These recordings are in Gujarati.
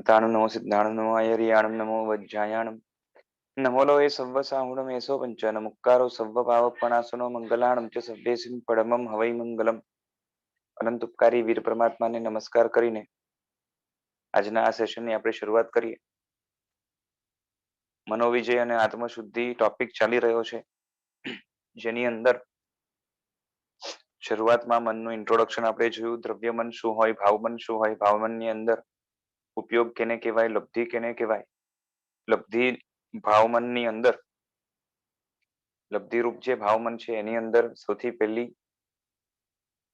सिद्धाणं नमो सिद्धाणं नमो आयर्याणं नमो वज्रायाणं नमो लोये सव्वसाहुणमेषो पञ्चनमुक्कारो सव्वभावपणासनो मंगलाणं च सभ्येसिं परमं हवै मंगलम અનંત ઉપકારી વીર પરમાત્માને નમસ્કાર કરીને આજના આ સેશનની આપણે શરૂઆત કરીએ. મનોવિજય અને આત્મશુદ્ધિ ટોપિક ચાલી રહ્યો છે, જેની અંદર શરૂઆતમાં મનનું ઇન્ટ્રોડક્શન આપણે જોયું. દ્રવ્ય મન શું હોય, ભાવમન શું હોય, ભાવમનની અંદર ઉપયોગ કેને કહેવાય, લબ્ધિ કેને કહેવાય. લબ્ધિ ભાવમનની અંદર લબ્ધિરૂપ જે ભાવમન છે એની અંદર સૌથી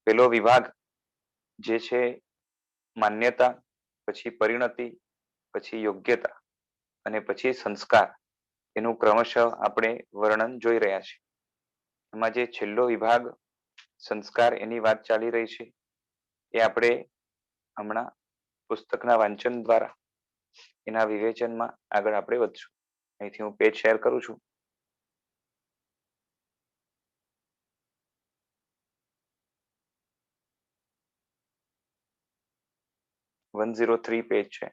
પહેલો વિભાગ જે છે માન્યતા, પછી પરિણતિ, પછી યોગ્યતા અને પછી સંસ્કાર, એનું ક્રમશઃ આપણે વર્ણન જોઈ રહ્યા છીએ. એમાં જે છેલ્લો વિભાગ સંસ્કાર એની વાત ચાલી રહી છે એ આપણે હમણાં પુસ્તકના વાંચન દ્વારા એના વિવેચનમાં આગળ આપણે વધશું. અહીંથી હું પેજ શેર કરું છું. વન 103 પેજ છે.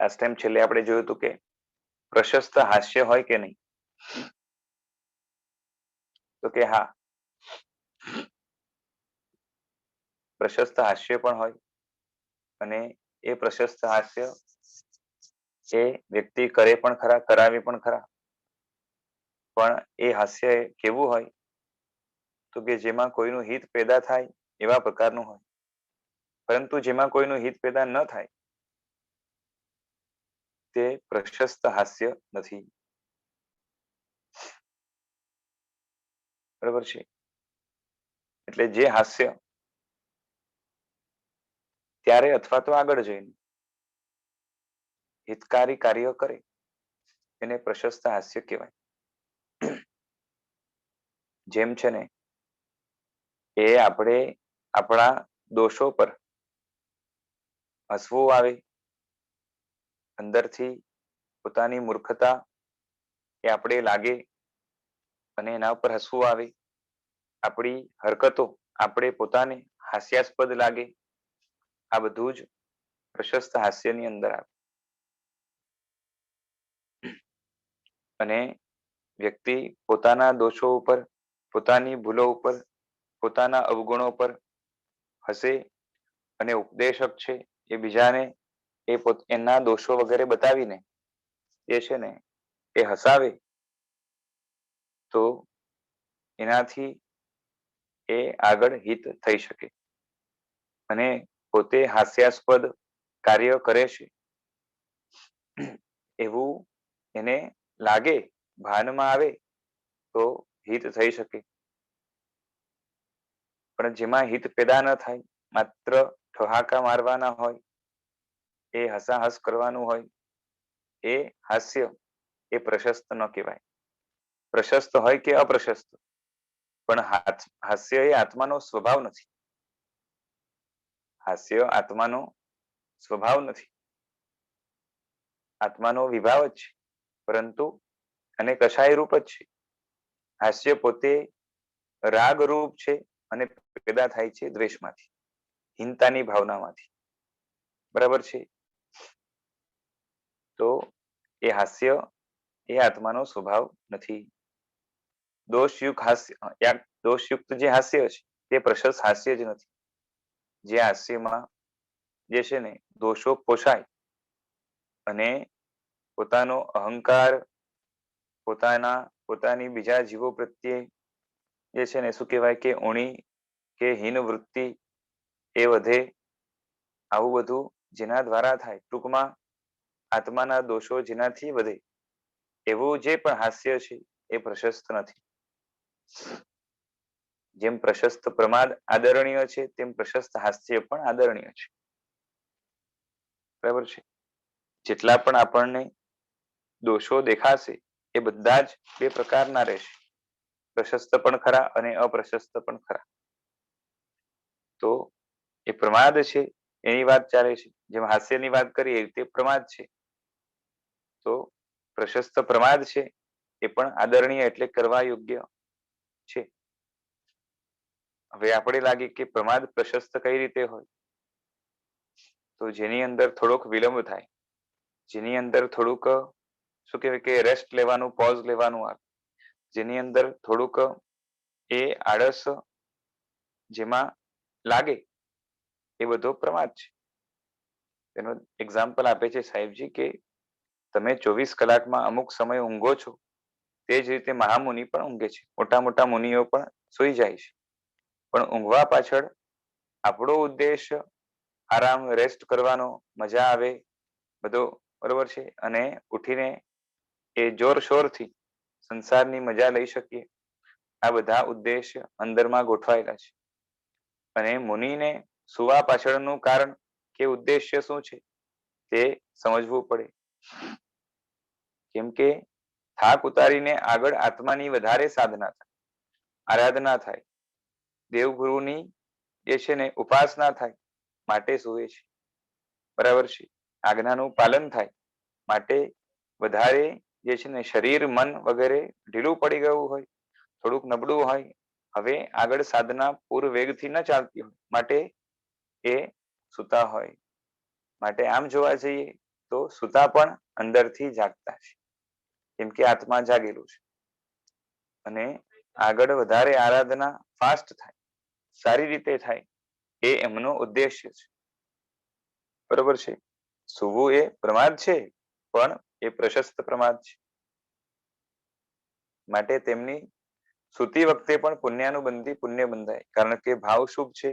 લાસ્ટ ટાઈમ છેલ્લે આપણે જોયું હતું કે પ્રશસ્ત હાસ્ય હોય કે નહીં, તો કે હા, પ્રશસ્ત હાસ્ય પણ હોય અને એ પ્રશસ્ત હાસ્ય એ વ્યક્તિ કરે પણ ખરા, કરાવે પણ ખરા. પણ એ હાસ્ય કેવું હોય તો કે જેમાં કોઈનું હિત પેદા થાય એવા પ્રકારનું હોય. પરંતુ જેમાં કોઈનું હિત પેદા ન થાય તે પ્રશસ્ત હાસ્ય નથી. બરાબર છે? એટલે જે હાસ્ય ત્યારે અથવા તો આગળ જઈને હિતકારી કાર્ય કરે એને પ્રશસ્ત હાસ્ય કહેવાય. જેમ છે ને એ આપણે આપણા દોષો પર હસવું આવે, અંદરથી પોતાની મૂર્ખતા એ આપણે લાગે અને એના ઉપર હસવું આવે, આપણી હરકતો આપણે પોતાને હાસ્યાસ્પદ લાગે, આ બધું જ પ્રશસ્ત હાસ્યની અંદર આવે. અને વ્યક્તિ પોતાના દોષો ઉપર, પોતાની ભૂલો ઉપર, પોતાના અવગુણો પર હસે અને ઉપદેશક છે એ બીજાને એના દોષો વગેરે બતાવીને એ છે ને એ હસાવે તો એનાથી એ આગળ હિત થઈ શકે. અને પોતે હાસ્યાસ્પદ કાર્ય કરે છે એવું એને લાગે, ભાનમાં આવે તો હિત થઈ શકે. પણ જેમાં હિત પેદા ન થાય, માત્ર ઠહાકા મારવાના હોય, એ હસાહસ કરવાનું હોય, એ હાસ્ય એ પ્રશસ્ત ન કહેવાય. પ્રશસ્ત હોય કે અપ્રશસ્ત, પણ હાસ્ય એ આત્માનો સ્વભાવ નથી. હાસ્ય આત્માનો સ્વભાવ નથી, આત્માનો વિભાવ જ છે, પરંતુ અને કશાય રૂપ જ છે. હાસ્ય પોતે રાગ રૂપ છે અને પેદા થાય છે દ્વેષમાંથી, હીનતાની ભાવનામાંથી. બરાબર છે? તો એ હાસ્ય એ આત્માનો સ્વભાવ નથી. દોષયુક્ત જે હાસ્ય છે તે પ્રશસ્ત હાસ્ય જ નથી. જે હાસ્યમાં જે છે ને દોષો પોષાય અને પોતાનો અહંકાર, પોતાની બીજા જીવો પ્રત્યે જે છે ને શું કહેવાય કે ઊણી કે હીન વૃત્તિ એ વધે, આવું બધું જેના દ્વારા થાય, ટૂંકમાં આત્માના દોષો જેનાથી વધે એવું જે પણ હાસ્ય છે એ પ્રશસ્ત નથી. જેમ પ્રશસ્ત પ્રમાદ આદરણીય છે તેમ પ્રશસ્ત હાસ્ય પણ આદરણીય છે. બરાબર છે. જેટલા પણ આપણને દોષો દેખાશે એ બધા જ બે પ્રકારના રહેશે, પ્રશસ્ત પણ ખરા અને અપ્રશસ્ત પણ ખરા. તો એ પ્રમાદ છે એની વાત ચાલે છે, જેમ હાસ્યની વાત કરીએ એ રીતે પ્રમાદ છે. તો પ્રશસ્ત પ્રમાદ છે એ પણ આદરણીય એટલે કરવા યોગ્ય છે. હવે આપણે લાગે કે પ્રમાદ પ્રશસ્ત કઈ રીતે હોય, તો જેની અંદર થોડોક વિલંબ થાય, જેની અંદર થોડુંક શું કહેવાય કે રેસ્ટ લેવાનું, પોઝ લેવાનું આવે, જેની અંદર થોડુંક એ આળસ જેમાં લાગે એ બધો પ્રમાદ છે. એનો એક્ઝામ્પલ આપે છે સાહેબજી કે તમે 24 કલાકમાં અમુક સમય ઊંઘો છો, તે જ રીતે મહામુનિ પણ ઊંઘે છે, મોટા મોટા મુનિઓ પણ સૂઈ જાય છે. પણ ઊંઘવા પાછળ આપણો ઉદ્દેશ આરામ, રેસ્ટ કરવાનો, મજા આવે બધો, બરોબર છે, અને ઉઠીને એ જોરશોરથી સંસારની મજા લઈ શકીએ, આ બધા ઉદ્દેશ અંદરમાં ગોઠવાયેલા છે. અને મુનિને સુવા પાછળનું કારણ કે ઉદ્દેશ્ય શું છે તે સમજવું પડે. કેમ કે થાક ઉતારીને આગળ આત્માની વધારે સાધના થાય, આરાધના થાય, દેવગુરુની જે છે ને ઉપાસના થાય માટે સૂવે છે. બરાબર છે. આજ્ઞાનું પાલન થાય માટે વધારે જે છે ને શરીર, મન વગેરે ઢીલું પડી ગયું હોય, થોડુંક નબળું હોય, હવે આગળ સાધના પૂર વેગથી ન ચાલતી હોય માટે એ સૂતા હોય. માટે આમ જોવા જઈએ તો સૂતા પણ અંદરથી જાગતા છે, કેમ કે આત્મા જાગેલું છે. અને આગળ વધારે આરાધના ફાસ્ટ થાય, સારી રીતે થાય, એ એમનો ઉદ્દેશ્ય છે. બરોબર છે. સૂવું એ પ્રમાદ છે, પણ એ પ્રશસ્ત પ્રમાદ છે. માટે તેમની સૂતી વખતે પણ પુણ્યાનુબંધી પુણ્ય બંધાય, કારણ કે ભાવ શુભ છે,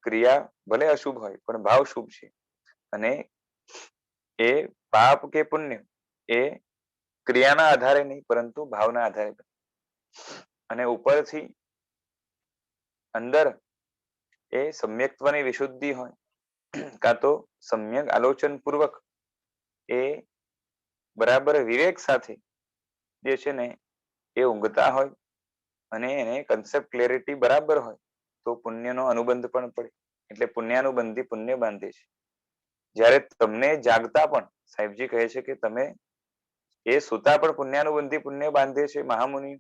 ક્રિયા ભલે અશુભ હોય પણ ભાવ શુભ છે. અને એ પાપ કે પુણ્ય એ ક્રિયાના આધારે નહીં પરંતુ ભાવના આધારે બને. અને ઉપરથી અંદર એ સમ્યક્ત્વની વિશુદ્ધિ હોય, કાં તો સમ્યક આલોચન પૂર્વક એ બરાબર વિવેક સાથે જે છે ને એ ઊંઘતા હોય અને એને કન્સેપ્ટ ક્લેરિટી બરાબર હોય તો પુણ્યનો અનુબંધ પણ પડે, એટલે પુણ્યાનુબંધી પુણ્ય બાંધે છે. જ્યારે તમને જાગતા પણ સાહેબજી કહે છે કે તમે એ સૂતા પણ પુણ્યાનુબંધી પુણ્ય બાંધે છે મહામુનિ,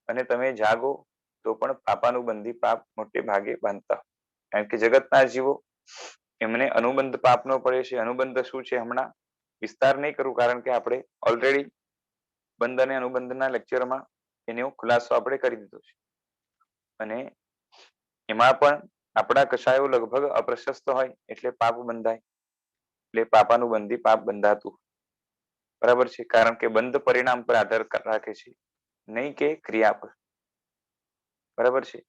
અને તમે જાગો તો પણ પાપાનુબંધી પાપ મોટે ભાગે બાંધતા હોય. કારણ કે જગતના જીવો એમને અનુબંધ પાપનો પડે છે. અનુબંધ શું છે હમણાં વિસ્તાર નહીં કરું, કારણ કે આપણે ઓલરેડી બંધ અને અનુબંધના લેક્ચરમાં એનો ખુલાસો આપણે કરી દીધો છે. અને એમાં પણ આપણા કશાયો લગભગ અપ્રશસ્ત હોય એટલે પાપ બંધાય, એટલે પાપાનુબંધી પાપ બંધાતું, બરાબર છે. કારણ કે બંધ પરિણામ પર આધાર રાખે છે, નહીં કે ક્રિયા પર. બરાબર છે.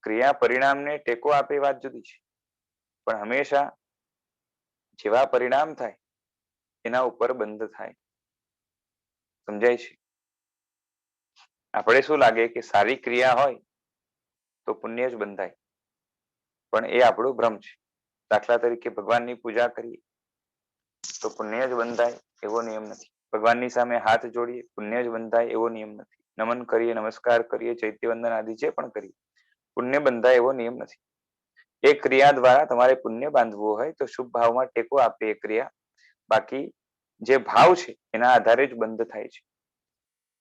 ક્રિયા પરિણામને ટેકો આપે વાત જુદી છે, પણ હંમેશા જેવા પરિણામ થાય એના ઉપર બંધ થાય. સમજાય છે? આપણે શું લાગે કે સારી ક્રિયા હોય તો પુણ્ય જ બંધાય, પણ એ આપણો ભ્રમ છે. દાખલા તરીકે ભગવાનની પૂજા કરીએ તો પુણ્ય જ બંધાય એવો નિયમ નથી. ભગવાનની સામે હાથ જોડીએ પુણ્ય જ બંધાય એવો નિયમ નથી. નમન કરીએ, નમસ્કાર કરીએ, ચૈત્યવંદન આદિ જે પણ કરીએ પુણ્ય બંધાય એવો નિયમ નથી. એ ક્રિયા દ્વારા તમારે પુણ્ય બાંધવું હોય તો શુભ ભાવમાં ટેકો આપે એ ક્રિયા, બાકી જે ભાવ છે એના આધારે જ બંધ થાય છે.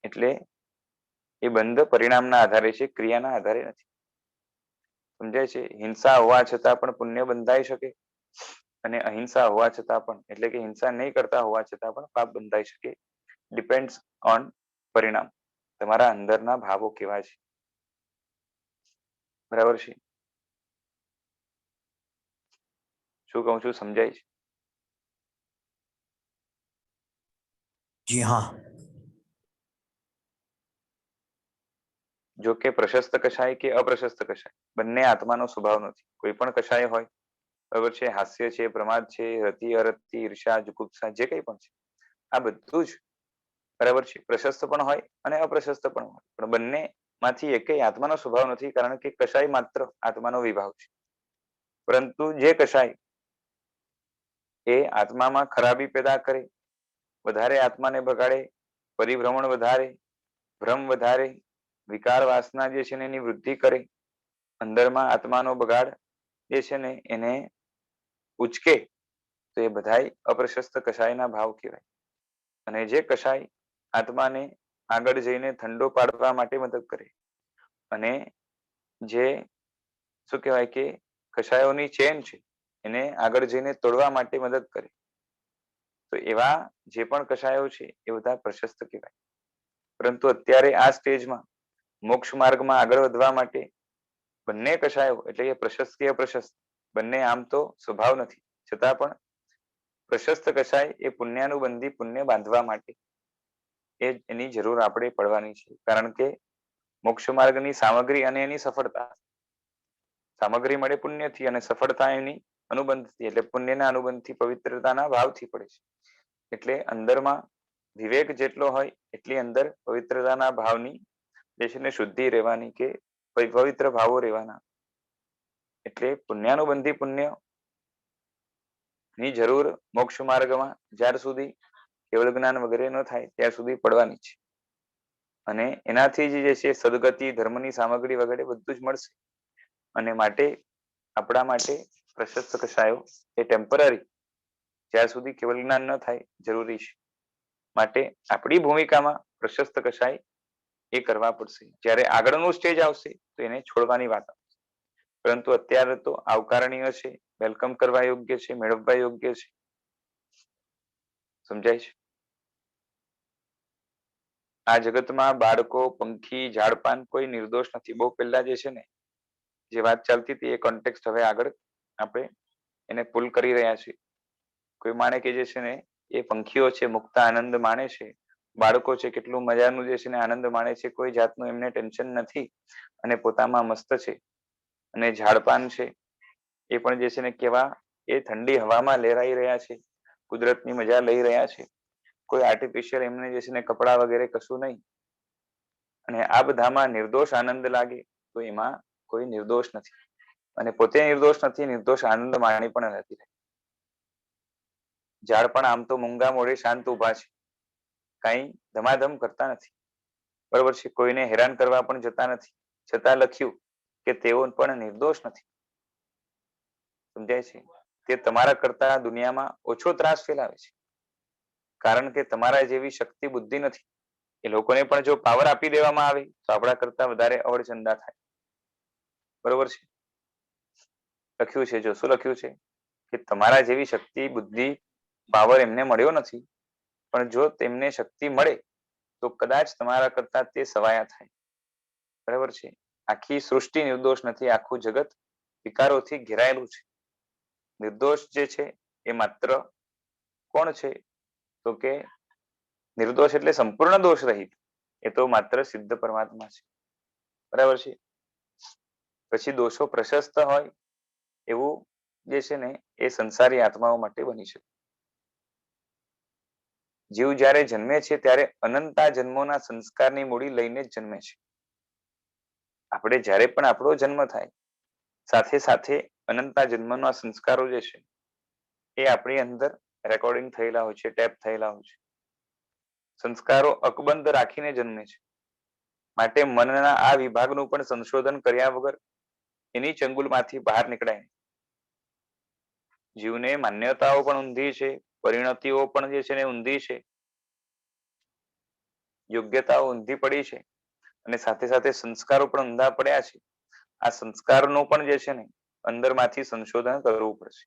એટલે એ બંધ પરિણામના આધારે છે, ક્રિયાના આધારે નથી. સમજાય છે? હિંસા હોવા છતાં પણ પુણ્ય બંધાઈ શકે, અને અહિંસા હોવા છતાં પણ, એટલે કે હિંસા નહીં કરતા હોવા છતાં પણ પાપ બંધાઈ શકે. ડિપેન્ડ્સ ઓન પરિણામ, તમારા અંદરના ભાવો કેવા છે. બરાબર છે? શું કહું છું સમજાય છે? જી હા. જો કે પ્રશસ્ત કશાય કે અપ્રશસ્ત કશાય બંને આત્માનો સ્વભાવ નથી. કોઈ પણ કશાય હોય, બરાબર છે, હાસ્ય છે, પ્રમાદ છે, રતિ અરતિ, ઈર્ષા, જુગુપ્સા, જે કંઈ પણ છે આ બધું જ બરાબર છે પ્રશસ્ત પણ હોય અને અપ્રશસ્ત પણ હોય, પણ બંને માંથી એકેય આત્માનો સ્વભાવ નથી, કારણ કે કશાય માત્ર આત્માનો વિભાવ છે. પરંતુ જે કશાય એ આત્મામાં ખરાબી પેદા કરે, વધારે આત્માને બગાડે, પરિભ્રમણ વધારે, ભ્રમ વધારે, વિકાર વાસના જે છે ને એની વૃદ્ધિ કરે, અંદરમાં આત્માનો બગાડ જે છે ને એને ઉચકે, તો એ બધાય અપ્રશસ્ત કશાયના ભાવ કહેવાય. અને જે કશાય આત્માને આગળ જઈને ઠંડો પાડવા માટે મદદ કરે, અને જે શું કહેવાય કે કશાયોની ચેન છે એને આગળ જઈને તોડવા માટે મદદ કરે, તો એવા જે પણ કશાયો છે એ બધા પ્રશસ્ત કહેવાય. પરંતુ અત્યારે આ સ્ટેજમાં મોક્ષ માર્ગમાં આગળ વધવા માટે બંને કશાયો એટલે કે પ્રશસ્ત કે અપ્રશસ્ત બંને આમ તો સ્વભાવ નથી, છતાં પણ પ્રશસ્ત કશાય એ પુણ્યાનુબંધી પુણ્ય બાંધવા માટે એની જરૂર આપણે પડવાની છે. કારણ કે મોક્ષ માર્ગની સામગ્રી અને એની સફળતા, સામગ્રી મળે પુણ્યથી અને સફળતા એની અનુબંધથી, એટલે પુણ્યના અનુબંધથી પવિત્રતાના ભાવથી પડે છે. એટલે અંદરમાં વિવેક જેટલો હોય એટલી અંદર પવિત્રતાના ભાવની જે છે ને શુદ્ધિ રહેવાની, કે પવિત્ર ભાવો રહેવાના. એટલે પુણ્યાનુબંધી પુણ્ય ની જરૂર મોક્ષ માર્ગમાં જ્યાર સુધી કેવળ જ્ઞાન વગેરે ન થાય ત્યાં સુધી પડવાની છે. અને એનાથી જ જે છે સદગતિ, ધર્મની સામગ્રી વગેરે બધું જ મળશે. અને માટે આપણા માટે પ્રશસ્ત કશાયો એ ટેમ્પરરી, જ્યાં સુધી કેવળ જ્ઞાન ન થાય જરૂરી છે. માટે આપણી ભૂમિકામાં પ્રશસ્ત કશાય એ કરવા પડશે. જ્યારે આગળનું સ્ટેજ આવશે તો એને છોડવાની વાત આવશે. પરંતુ અત્યારે તો આવકારણીય છે, વેલકમ કરવા યોગ્ય છે, મેળવવા યોગ્ય છે. સમજાય છે? આ જગતમાં બાળકો, પંખી, ઝાડપાન કોઈ નિર્દોષ નથી. બહુ પહેલા જે છે ને જે વાત ચાલતી હતી એ કોન્ટેક્સ્ટ હવે આગળ આપણે એને પુલ કરી રહ્યા છીએ. કોઈ માને કે જે છે ને એ પંખીઓ છે મુક્ત આનંદ માણે છે, બાળકો છે કેટલું મજાનું જે છે ને આનંદ માણે છે, કોઈ જાતનું એમને ટેન્શન નથી અને પોતામાં મસ્ત છે. અને ઝાડપાન છે એ પણ જે છે ને કેવા એ ઠંડી હવામાં લહેરાઈ રહ્યા છે, કુદરતની મજા લઈ રહ્યા છે. કોઈ આર્ટિફિશિયલ એમને જે છે ને કપડા વગેરે કશું નહીં. અને આ બધામાં નિર્દોષ આનંદ લાગે તો એમાં કોઈ નિર્દોષ નથી. અને પોતે નિર્દોષ નથી, નિર્દોષ આનંદ માણી પણ નથી. ઝાડ પણ આમ તો મૂંગા મોઢે શાંત ઉભા છે, કઈ ધમાધમ કરતા નથી. બરોબર છે? કોઈને હેરાન કરવા પણ જતા નથી. છતાં લખ્યું કે તેઓ પણ નિર્દોષ નથી. સમજાય છે? તે તમારા કરતા દુનિયામાં ઓછો ત્રાસ ફેલાવે છે, કારણ કે તમારા જેવી શક્તિ બુદ્ધિ નથી. એ લોકોને પણ જો પાવર આપી દેવામાં આવે તો આપણા કરતા વધારે અવળચંદા થાય. બરોબર છે? લખ્યું છે, જો શું લખ્યું છે કે તમારા જેવી શક્તિ, બુદ્ધિ, પાવર એમને મળ્યો નથી, પણ જો તેમને શક્તિ મળે તો કદાચ તમારા કરતા તે સવાયા થાય. બરાબર છે? આખી સૃષ્ટિ નિર્દોષ નથી, આખું જગત વિકારોથી ઘેરાયેલું છે. નિર્દોષ જે છે એ માત્ર કોણ છે? તો કે નિર્દોષ એટલે સંપૂર્ણ દોષ રહિત, એ તો માત્ર સિદ્ધ પરમાત્મા છે. બરાબર છે? પછી દોષો પ્રશસ્ત હોય એવું જે છે ને એ સંસારી આત્માઓ માટે બની શકે. જીવ જ્યારે જન્મે છે ત્યારે અનંતા જન્મોના સંસ્કારની મૂડી લઈને જ જન્મે છે. આપણે જ્યારે પણ આપણો જન્મ થાય સાથે સાથે અનંતા જન્મના સંસ્કારો જે છે એ આપણી અંદર રેકોર્ડિંગ થયેલા હોય છે, ટેપ થયેલા હોય છે. સંસ્કારો અકબંધ રાખીને જન્મે છે. માટે મનના આ વિભાગનું પણ સંશોધન કર્યા વગર એની ચંગુલમાંથી બહાર નીકળાય. જીવને માન્યતાઓ પણ ઊંધી છે, પરિણતિઓ પણ જે છે ને ઊંધી છે, યોગ્યતાઓ ઊંધી પડી છે, અને સાથે સાથે સંસ્કારો પણ ઊંધા પડ્યા છે. આ સંસ્કારનું પણ જે છે ને અંદરમાંથી સંશોધન કરવું પડશે.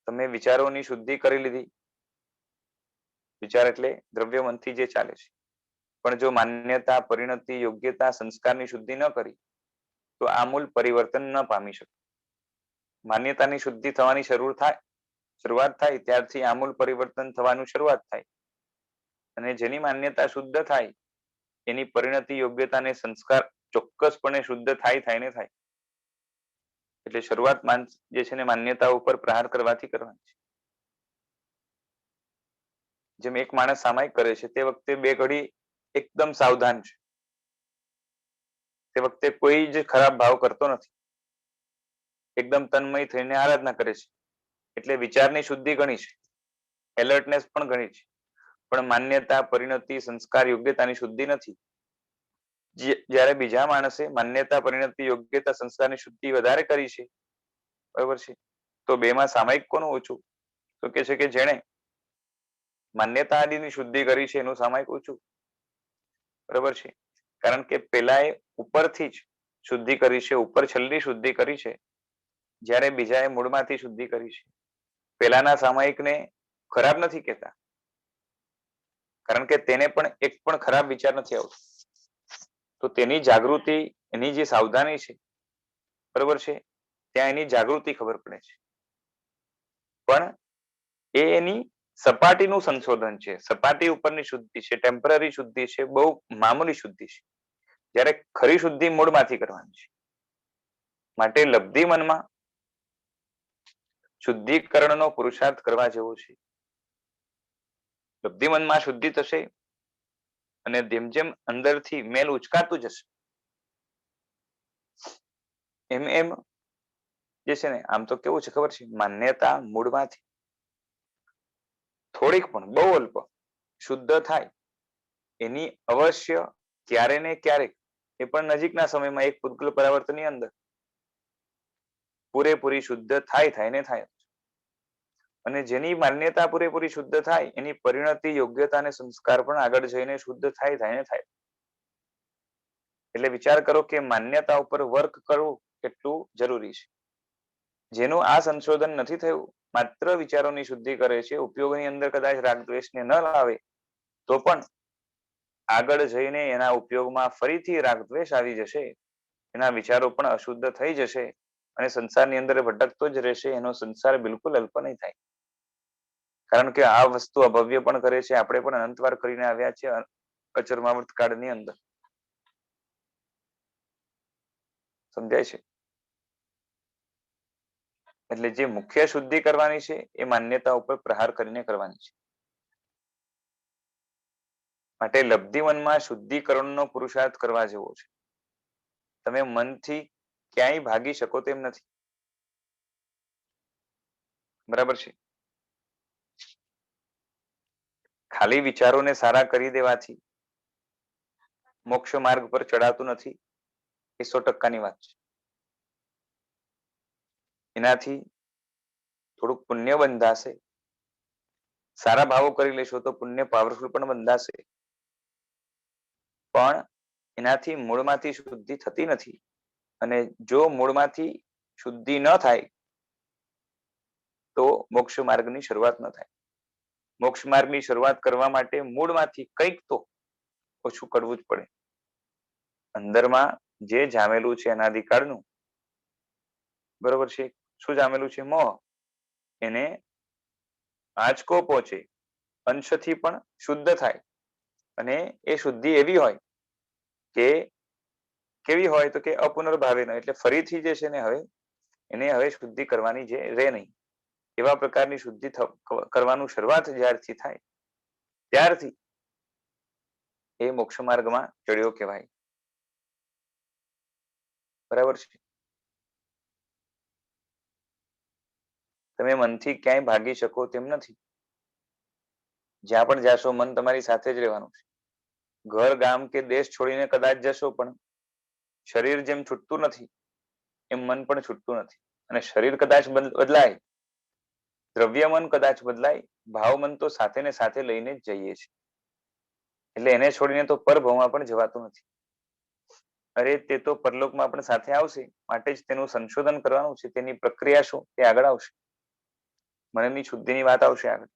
તમે વિચારોની શુદ્ધિ કરી લીધી, વિચાર એટલે દ્રવ્ય મનથી જે ચાલે છે, પણ જો માન્યતા, પરિણતિ, યોગ્યતા, સંસ્કારની શુદ્ધિ ન કરી તો આમૂલ પરિવર્તન ન પામી શકે. માન્યતાની શુદ્ધિ થવાની શરૂઆત થાય ત્યારથી આમૂલ પરિવર્તન થવાનું શરૂઆત થાય. અને જેની માન્યતા શુદ્ધ થાય એની પરિણતિ, યોગ્યતા અને સંસ્કાર ચોક્કસપણે શુદ્ધ થાય ને થાય. એટલે શરૂઆત જે છે ને માન્યતા ઉપર પ્રહાર કરવાથી કરવાની છે. જેમ એક માણસ સામાયિક કરે છે તે વખતે બે ઘડી એકદમ સાવધાન છે, તે વખતે કોઈ જ ખરાબ ભાવ કરતો નથી, એકદમ તન્મય થઈને આરાધના કરે છે. એટલે વિચારની શુદ્ધિ ઘણી છે, એલર્ટનેસ પણ ઘણી છે, પણ માન્યતા, પરિણતિ, સંસ્કાર, યોગ્યતાની શુદ્ધિ નથી. જ્યારે બીજા માણસે માન્યતા, પરિણતિ, યોગ્યતા, સંસ્કારની શુદ્ધિ વધારે કરી છે, બરોબર છે, તો બેમાં સામાયિક કોનું ઓછું? તો કે છે કે જેણે માન્યતા આદિની શુદ્ધિ કરી છે એનું સામાયિક ઓછું, બરોબર છે. કારણ કે પેલાએ ઉપરથી જ શુદ્ધિ કરી છે, ઉપર છેલ્લી શુદ્ધિ કરી છે, જ્યારે બીજાએ મૂળમાંથી શુદ્ધિ કરી છે. પેલાના સામાયિકને ખરાબ નથી કહેતા, કારણ કે તેને પણ એક પણ ખરાબ વિચાર નથી આવતો. તો તેની જાગૃતિ, એની જે સાવધાની છે, બરોબર છે, ત્યાં એની જાગૃતિ ખબર પડે છે. પણ એ એની સપાટીનું સંશોધન છે, સપાટી ઉપરની શુદ્ધિ છે, ટેમ્પરરી શુદ્ધિ છે, બહુ મામૂલી શુદ્ધિ છે. જ્યારે ખરી શુદ્ધિ મૂળમાંથી કરવાની છે. માટે લબ્ધિ મનમાં શુદ્ધિકરણનો પુરુષાર્થ કરવા જેવો છે. લબ્ધિ મનમાં શુદ્ધિ થશે અને જેમ જેમ અંદરથી મેલ ઉચકાતું જશે એમ એમ જે છે ને, આમ તો કેવું છે ખબર છે, માન્યતા મૂળમાંથી થોડીક પણ બહુ અલ્પ શુદ્ધ થાય, એની અવશ્ય ક્યારે ને ક્યારેક, એ પણ નજીકના સમયમાં, એક પૂતગલ પરાવર્તનની અંદર પૂરેપૂરી શુદ્ધ થાય ને થાય. અને જેની માન્યતા પૂરેપૂરી શુદ્ધ થાય, એની પરિણતિ, યોગ્યતા અને સંસ્કાર પણ આગળ જઈને શુદ્ધ થાય ને થાય. એટલે વિચાર કરો કે માન્યતા ઉપર વર્ક કરવું કેટલું જરૂરી છે. જેનું આ સંશોધન નથી થયું, માત્ર વિચારોની શુદ્ધિ કરે છે, ઉપયોગની અંદર કદાચ રાગ દ્વેષને ન લાવે તો પણ આગળ જઈને એના ઉપયોગમાં ફરીથી રાગ દ્વેષ આવી જશે, એના વિચારો પણ અશુદ્ધ થઈ જશે અને સંસારની અંદર ભટકતો જ રહેશે. એનો સંસાર બિલકુલ અલ્પ નહીં થાય, કારણ કે આ વસ્તુ અભવ્ય પણ કરે છે. આપણે પણ અનંતવાર કરીને આવ્યા છે અચરમાવર્ત કાળની અંદર. સમજાય છે? એટલે જે મુખ્ય શુદ્ધિ કરવાની છે એ માન્યતા ઉપર પ્રહાર કરીને કરવાની છે. માટે લબ્ધિ મનમાં શુદ્ધિકરણનો પુરુષાર્થ કરવા જેવો છે. તમે મનથી ક્યાંય ભાગી શકો તેમ નથી, બરાબર છે. ખાલી વિચારોને સારા કરી દેવાથી મોક્ષ માર્ગ પર ચડાતું નથી, એ 100%ની વાત છે. એનાથી થોડુંક પુણ્ય બંધાશે, સારા ભાવો કરી લેશો તો પુણ્ય પાવરફુલ પણ બંધાશે, પણ એનાથી મૂળમાંથી શુદ્ધિ થતી નથી. અને જો મૂળમાંથી શુદ્ધિ ન થાય તો મોક્ષ માર્ગની શરૂઆત ન થાય. મોક્ષ માર્ગની શરૂઆત કરવા માટે મૂળમાંથી કંઈક તો ઓછું કરવું જ પડે. અંદરમાં જે જામેલું છે અનાદિકાળનું, બરોબર છે, શું જામેલું છે? મોહ. એને આંચકો પહોંચે, અંશથી પણ શુદ્ધ થાય. અને એ શુદ્ધિ એવી હોય કે, કેવી હોય તો કે અપુનર્ભાવેન, એટલે ફરીથી જે છે ને હવે એને હવે શુદ્ધિ કરવાની જે રહે નહીં, એવા પ્રકારની શુદ્ધિ કરવાનું શરૂઆત જ્યારથી થાય ત્યારથી એ મોક્ષ માર્ગમાં ચડ્યો કહેવાય. બરાબર છે? તમે મનથી ક્યાંય ભાગી શકો તેમ નથી. જ્યાં પણ જાશો મન તમારી સાથે જ રહેવાનું છે. ઘર, ગામ કે દેશ છોડીને કદાચ જશો પણ શરીર જેમ છૂટતું નથી એમ મન પણ છૂટતું નથી. અને શરીર કદાચ બદલાય, દ્રવ્ય મન કદાચ બદલાય, ભાવ મન તો સાથે ને સાથે લઈને જ જઈએ છીએ. એટલે એને છોડીને તો પરભવમાં પણ જવાતું નથી. અરે તે તો પરલોકમાં પણ સાથે આવશે, માટે જ તેનું સંશોધન કરવાનું છે. તેની પ્રક્રિયા શું તે આગળ આવશે. મનની શુદ્ધિની વાત આવશે આગળ.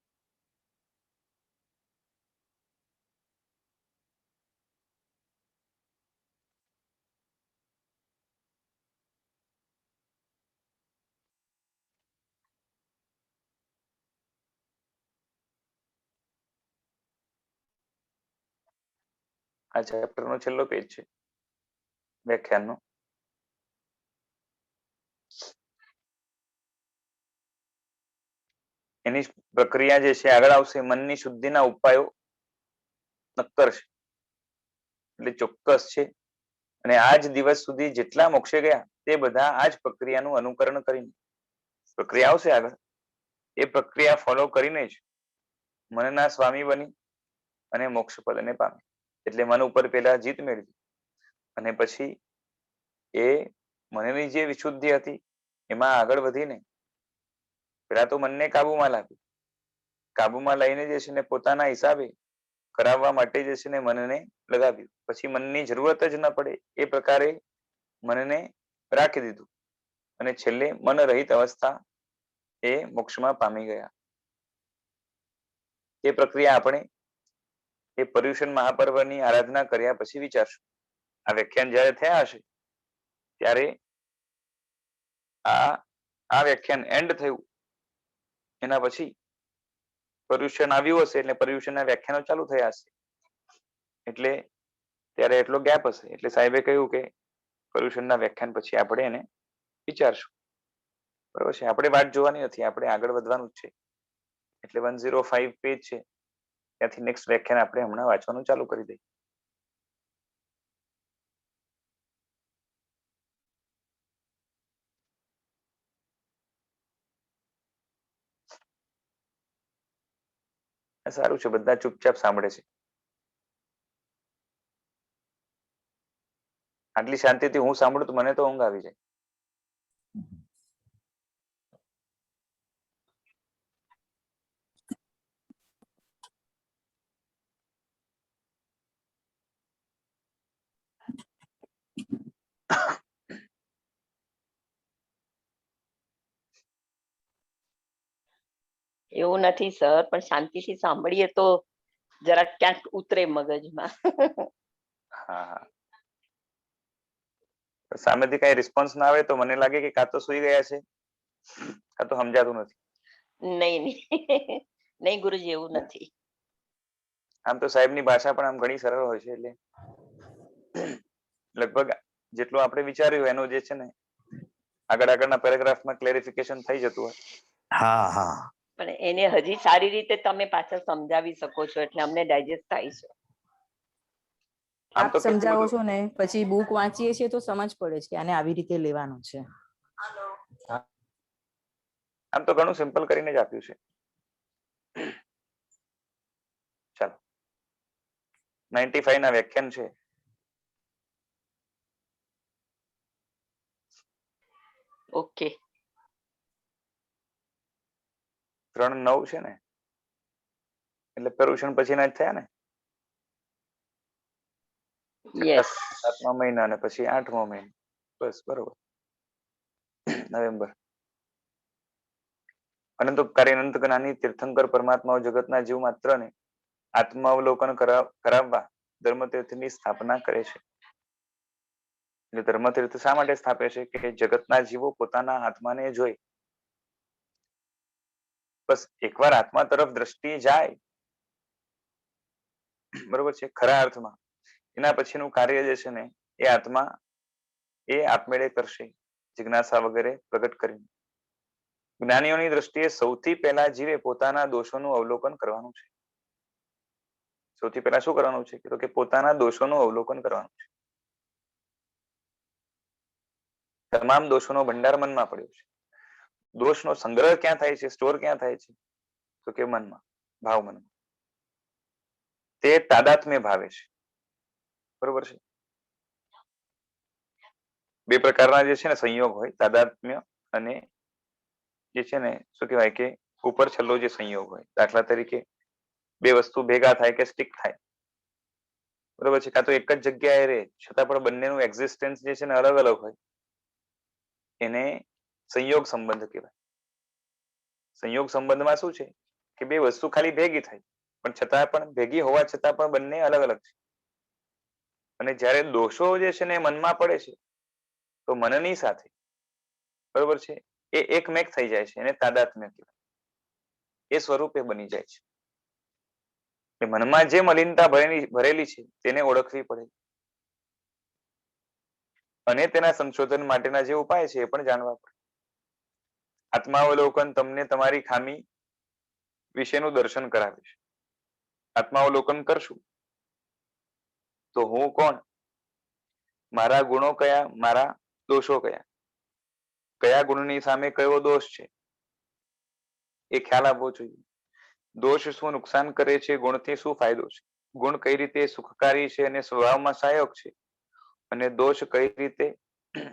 આ ચેપ્ટર નો છેલ્લો પેજ છે વ્યાખ્યાનનો. એની પ્રક્રિયા જે છે આગળ આવશે. મનની શુદ્ધિના ઉપાયો નક્કર છે, એટલે ચોક્કસ છે. અને આ જ દિવસ સુધી જેટલા મોક્ષે ગયા તે બધા આ જ પ્રક્રિયાનું અનુકરણ કરીને પ્રક્રિયા આવશે આગળ, એ પ્રક્રિયા ફોલો કરીને જ મનના સ્વામી બની અને મોક્ષ પદને પામે. એટલે મન ઉપર પેલા જીત મેળવી અને પછી એ મનની જે વિશુદ્ધિ હતી એમાં આગળ વધીને પેલા તો મનને કાબુમાં લાવ્યું, કાબુમાં લઈને જે છે ને પોતાના હિસાબે કરાવવા માટે જે છે ને મનને લગાવ્યું. પછી મનની જરૂરત જ ન પડે એ પ્રકારે મનને રાખી દીધું અને છેલ્લે મન રહિત અવસ્થા એ મોક્ષમાં પામી ગયા. એ પ્રક્રિયા આપણે એ પર્યુષણ મહાપર્વની આરાધના કર્યા પછી વિચારશું. આ વ્યાખ્યાન જયારે થયા હશે ત્યારે આ વ્યાખ્યાન એન્ડ થયું એના પછી પર્યુષણ આવ્યું હશે એટલે પર્યુષણના વ્યાખ્યાનો ચાલુ થયા હશે એટલે ત્યારે એટલો ગેપ હશે એટલે સાહેબે કહ્યું કે પર્યુષણના વ્યાખ્યાન પછી આપણે એને વિચારશું. બરોબર છે, આપણે વાટ જોવાની નથી, આપણે આગળ વધવાનું જ છે. એટલે 105 પેજ છે ત્યાંથી નેક્સ્ટ વ્યાખ્યાન આપણે હમણાં વાંચવાનું ચાલુ કરી દઈએ. સારું છે, બધા ચૂપચાપ સાંભળે છે. આટલી શાંતિથી હું સાંભળું તો મને તો ઊંઘ આવી જાય. એવું નથી સર, પણ શાંતિથી સાંભળીએ તો જરાક ક્યાંક ઉતરે મગજમાં. હા હા, સામેથી કઈ રિસ્પોન્સ ના આવે તો મને લાગે કે કાં તો સુઈ ગયા છે કાં તો સમજાતું નથી. નહીં નહીં નહીં ગુરુજી, એવું નથી. આમ તો સાહેબની ભાષા પણ આમ ઘણી સરળ હોય છે એટલે લગભગ જેટલું આપણે વિચાર્યું એનું જે છે ને આગળના પેરેગ્રાફમાં ક્લેરિફિકેશન થઈ જતું હોય. હા હા, પણ એને હજી સારી રીતે તમે પાછા સમજાવી શકો છો એટલે અમને ડાયજેસ્ટ થાય છે. આમ આપ તો કેટલું સમજાવો બધું છો ને પછી બુક વાંચીએ છીએ તો સમજ પડે છે કે આને આવી રીતે લેવાનું છે. આમ તો ઘણું સિમ્પલ કરીને જ આપ્યું છે. ચાલો 95 ના વ્યાખ્યાન છે. ઓકે, 3-9 છે ને એટલે પર્યુષણ પછીના જ થયા ને. યસ. 7મા મહિના અને પછી 8મો મહિનો, બસ બરોબર. નવેમ્બર. અનંત ઉપકારી અનંત જ્ઞાની તીર્થંકર પરમાત્માઓ જગતના જીવ માત્રને આત્માવલોકન કરાવવા ધર્મતીર્થની સ્થાપના કરે છે. એટલે ધર્મતીર્થ શા માટે સ્થાપે છે કે જગતના જીવો પોતાના આત્માને જોઈ બસ એકવાર આત્મા તરફ દ્રષ્ટિ જાય બરોબર છે ખરા અર્થમાં, એના પછીનું કાર્ય જે છે ને એ આત્મા એ આપમેળે કરશે જિજ્ઞાસા વગેરે પ્રગટ કરીને. જ્ઞાનીઓની દ્રષ્ટિએ સૌથી પહેલા જીવે પોતાના દોષોનું અવલોકન કરવાનું છે. સૌથી પહેલા શું કરવાનું છે કે પોતાના દોષોનું અવલોકન કરવાનું છે. તમામ દોષોનો ભંડાર મનમાં પડ્યો છે. દોષનો સંગ્રહ ક્યાં થાય છે, સ્ટોર ક્યાં થાય છે તો કે મનમાં, ભાવ મનમાં. તે તાદાત્મ્ય ભાવે છે. બરોબર છે. બે પ્રકારના જે છે ને સંયોગ હોય, તાદાત્મ્ય અને જે છે ને શું કહેવાય કે ઉપર છેલ્લો જે સંયોગ હોય. દાખલા તરીકે બે વસ્તુ ભેગા થાય કે સ્ટિક થાય, બરોબર છે, કાં તો એક જ જગ્યાએ રહે છતાં પણ બંનેનું એક્ઝિસ્ટન્સ જે છે ને અલગ અલગ હોય, એને સંયોગ સંબંધ કહેવાય. સંયોગ સંબંધમાં શું છે કે બે વસ્તુ ખાલી ભેગી થાય પણ છતાં પણ ભેગી હોવા છતાં પણ બંને અલગ અલગ છે. અને જ્યારે દોષો જે છે ને મનમાં પડે છે તો મનની સાથે બરોબર છે એ એકમેક થઈ જાય છે, એને તાદાત્મ્ય કહેવાય. એ સ્વરૂપે બની જાય છે. મનમાં જે મલિનતા ભરેલી છે તેને ઓળખવી પડે અને તેના સંશોધન માટેના જે ઉપાય છે એ પણ જાણવા પડે. આત્માવલોકન તમને તમારી ખામી વિશેનું દર્શન કરાવે છે. આત્માવલોકન કરશું તો હું કોણ મારા ગુણો કયા, મારા દોષો કયા, કયા ગુણની સામે કયો દોષ છે એ ખ્યાલ આવવો જોઈએ. દોષ શું નુકસાન કરે છે, ગુણથી શું ફાયદો છે, ગુણ કઈ રીતે સુખકારી છે અને સ્વભાવમાં સહાયક છે, અને દોષ કઈ રીતે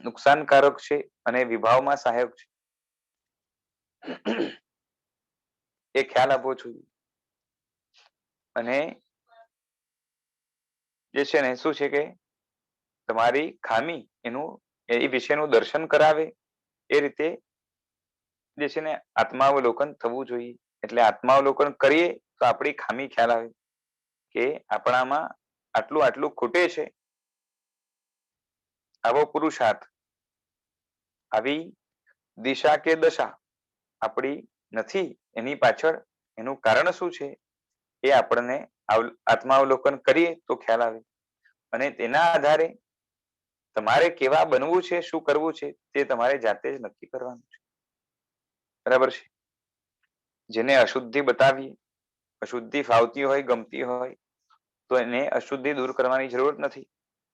નુકસાનકારક છે અને વિભાવમાં સહાયક છે, એ ખ્યાલ આપવો જોઈએ. અને જે છે ને શું છે કે તમારી ખામી એનું એ વિશેનું દર્શન કરાવે એ રીતે જે છે ને આત્માવલોકન થવું જોઈએ. એટલે આત્માવલોકન કરીએ તો આપણી ખામી ખ્યાલ આવે કે આપણામાં આટલું આટલું ખૂટે છે. આવો પુરુષાર્થ, આવી દિશા કે દશા આપણી નથી, એની પાછળ એનું કારણ શું છે એ આપણને આત્માવલોકન કરીએ તો ખ્યાલ આવે. અને તેના આધારે તમારે કેવા બનવું છે, શું કરવું છે તે તમારે જાતે જ નક્કી કરવાનું છે. બરાબર છે. જેને અશુદ્ધિ બતાવીએ, અશુદ્ધિ ફાવતી હોય, ગમતી હોય, તો એને અશુદ્ધિ દૂર કરવાની જરૂર નથી.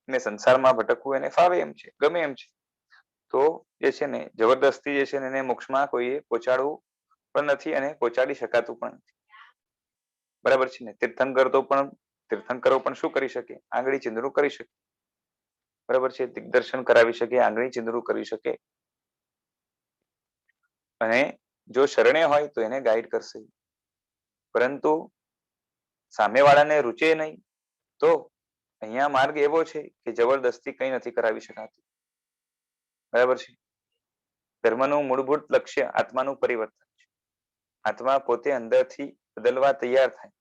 ને સંસારમાં ભટકવું એને ફાવે એમ છે, ગમે એમ છે, તો જે છે ને જબરદસ્તી જે છે ને એને મોક્ષમાં કોઈએ પહોંચાડવું પણ નથી અને પહોંચાડી શકાતું પણ નથી. બરાબર છે ને. તીર્થંકરો પણ શું કરી શકે, આંગળી ચીંદરું કરી શકે. બરાબર છે. દિગ્દર્શન કરાવી શકે, આંગળી ચીંદરું કરી શકે. અને જો શરણે હોય તો એને ગાઈડ કરશે. પરંતુ સામેવાળાને રૂચે નહીં તો અહીંયા માર્ગ એવો છે કે જબરદસ્તી કંઈ નથી કરાવી શકાતું. બરાબર છે. ધર્મનું મૂળભૂત લક્ષ્ય આત્માનું પરિવર્તન છે. આત્મા પોતે અંદરથી બદલવા તૈયાર થાય,